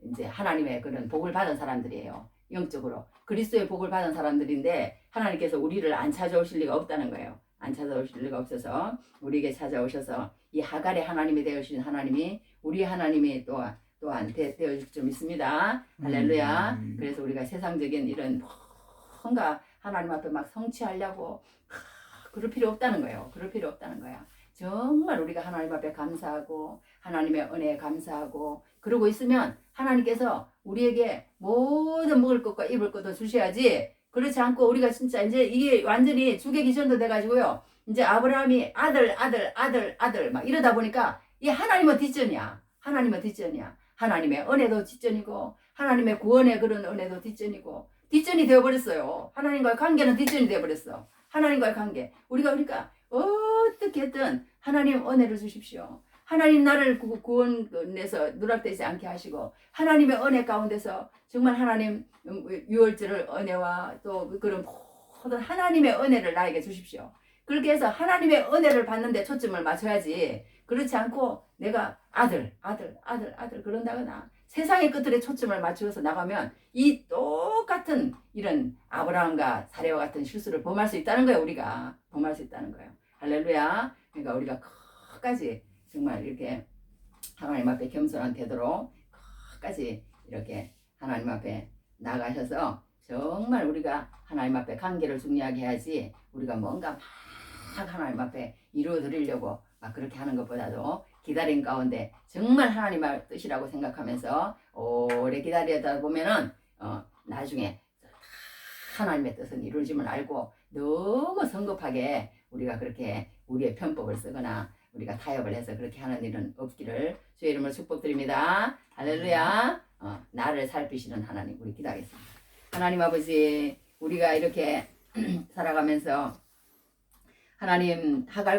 이제 하나님의 그런 복을 받은 사람들이에요. 영적으로 그리스도의 복을 받은 사람들인데 하나님께서 우리를 안 찾아오실 리가 없다는 거예요. 안 찾아오실 리가 없어서 우리에게 찾아오셔서 이 하갈의 하나님이 되어주신 하나님이 우리 하나님이 또한 되어줄 줄 믿습니다. 할렐루야. 그래서 우리가 세상적인 이런 뭔가 하나님 앞에 막 성취하려고 그럴 필요 없다는 거예요. 정말 우리가 하나님 앞에 감사하고 하나님의 은혜에 감사하고 그러고 있으면 하나님께서 우리에게 모든 먹을 것과 입을 것도 주셔야지 그렇지 않고 우리가 진짜 이제 이게 완전히 주계 기전도 돼가지고요. 이제 아브라함이 아들 막 이러다 보니까 이 하나님은 뒷전이야. 하나님의 은혜도 뒷전이고 하나님의 구원의 그런 은혜도 뒷전이 되어버렸어요. 하나님과의 관계는 뒷전이 되어버렸어. 하나님과의 관계. 우리가 그러니까 어떻게든 하나님 은혜를 주십시오. 하나님 나를 구원에서 누락되지 않게 하시고 하나님의 은혜 가운데서 정말 하나님 유월절을 은혜와 또 그런 모든 하나님의 은혜를 나에게 주십시오. 그렇게 해서 하나님의 은혜를 받는 데 초점을 맞춰야지 그렇지 않고 내가 아들 그런다거나 세상의 끝들에 초점을 맞추어서 나가면 이 똑같은 이런 아브라함과 사례와 같은 실수를 범할 수 있다는 거예요. 우리가 범할 수 있다는 거예요. 할렐루야. 그러니까 우리가 끝까지 정말 이렇게 하나님 앞에 겸손한 태도로 끝까지 이렇게 하나님 앞에 나가셔서 정말 우리가 하나님 앞에 관계를 중요하게 해야지 우리가 뭔가 막 하나님 앞에 이루어 드리려고 막 그렇게 하는 것보다도 기다림 가운데 정말 하나님의 뜻이라고 생각하면서 오래 기다리다 보면은 나중에 하나님의 뜻은 이루어짐을 알고 너무 성급하게 우리가 그렇게 우리의 편법을 쓰거나 우리가 타협을 해서 그렇게 하는 일은 없기를 주의 이름으로 축복드립니다. 할렐루야. 나를 살피시는 하나님 우리 기도하겠습니다. 하나님 아버지 우리가 이렇게 살아가면서 하나님 하갈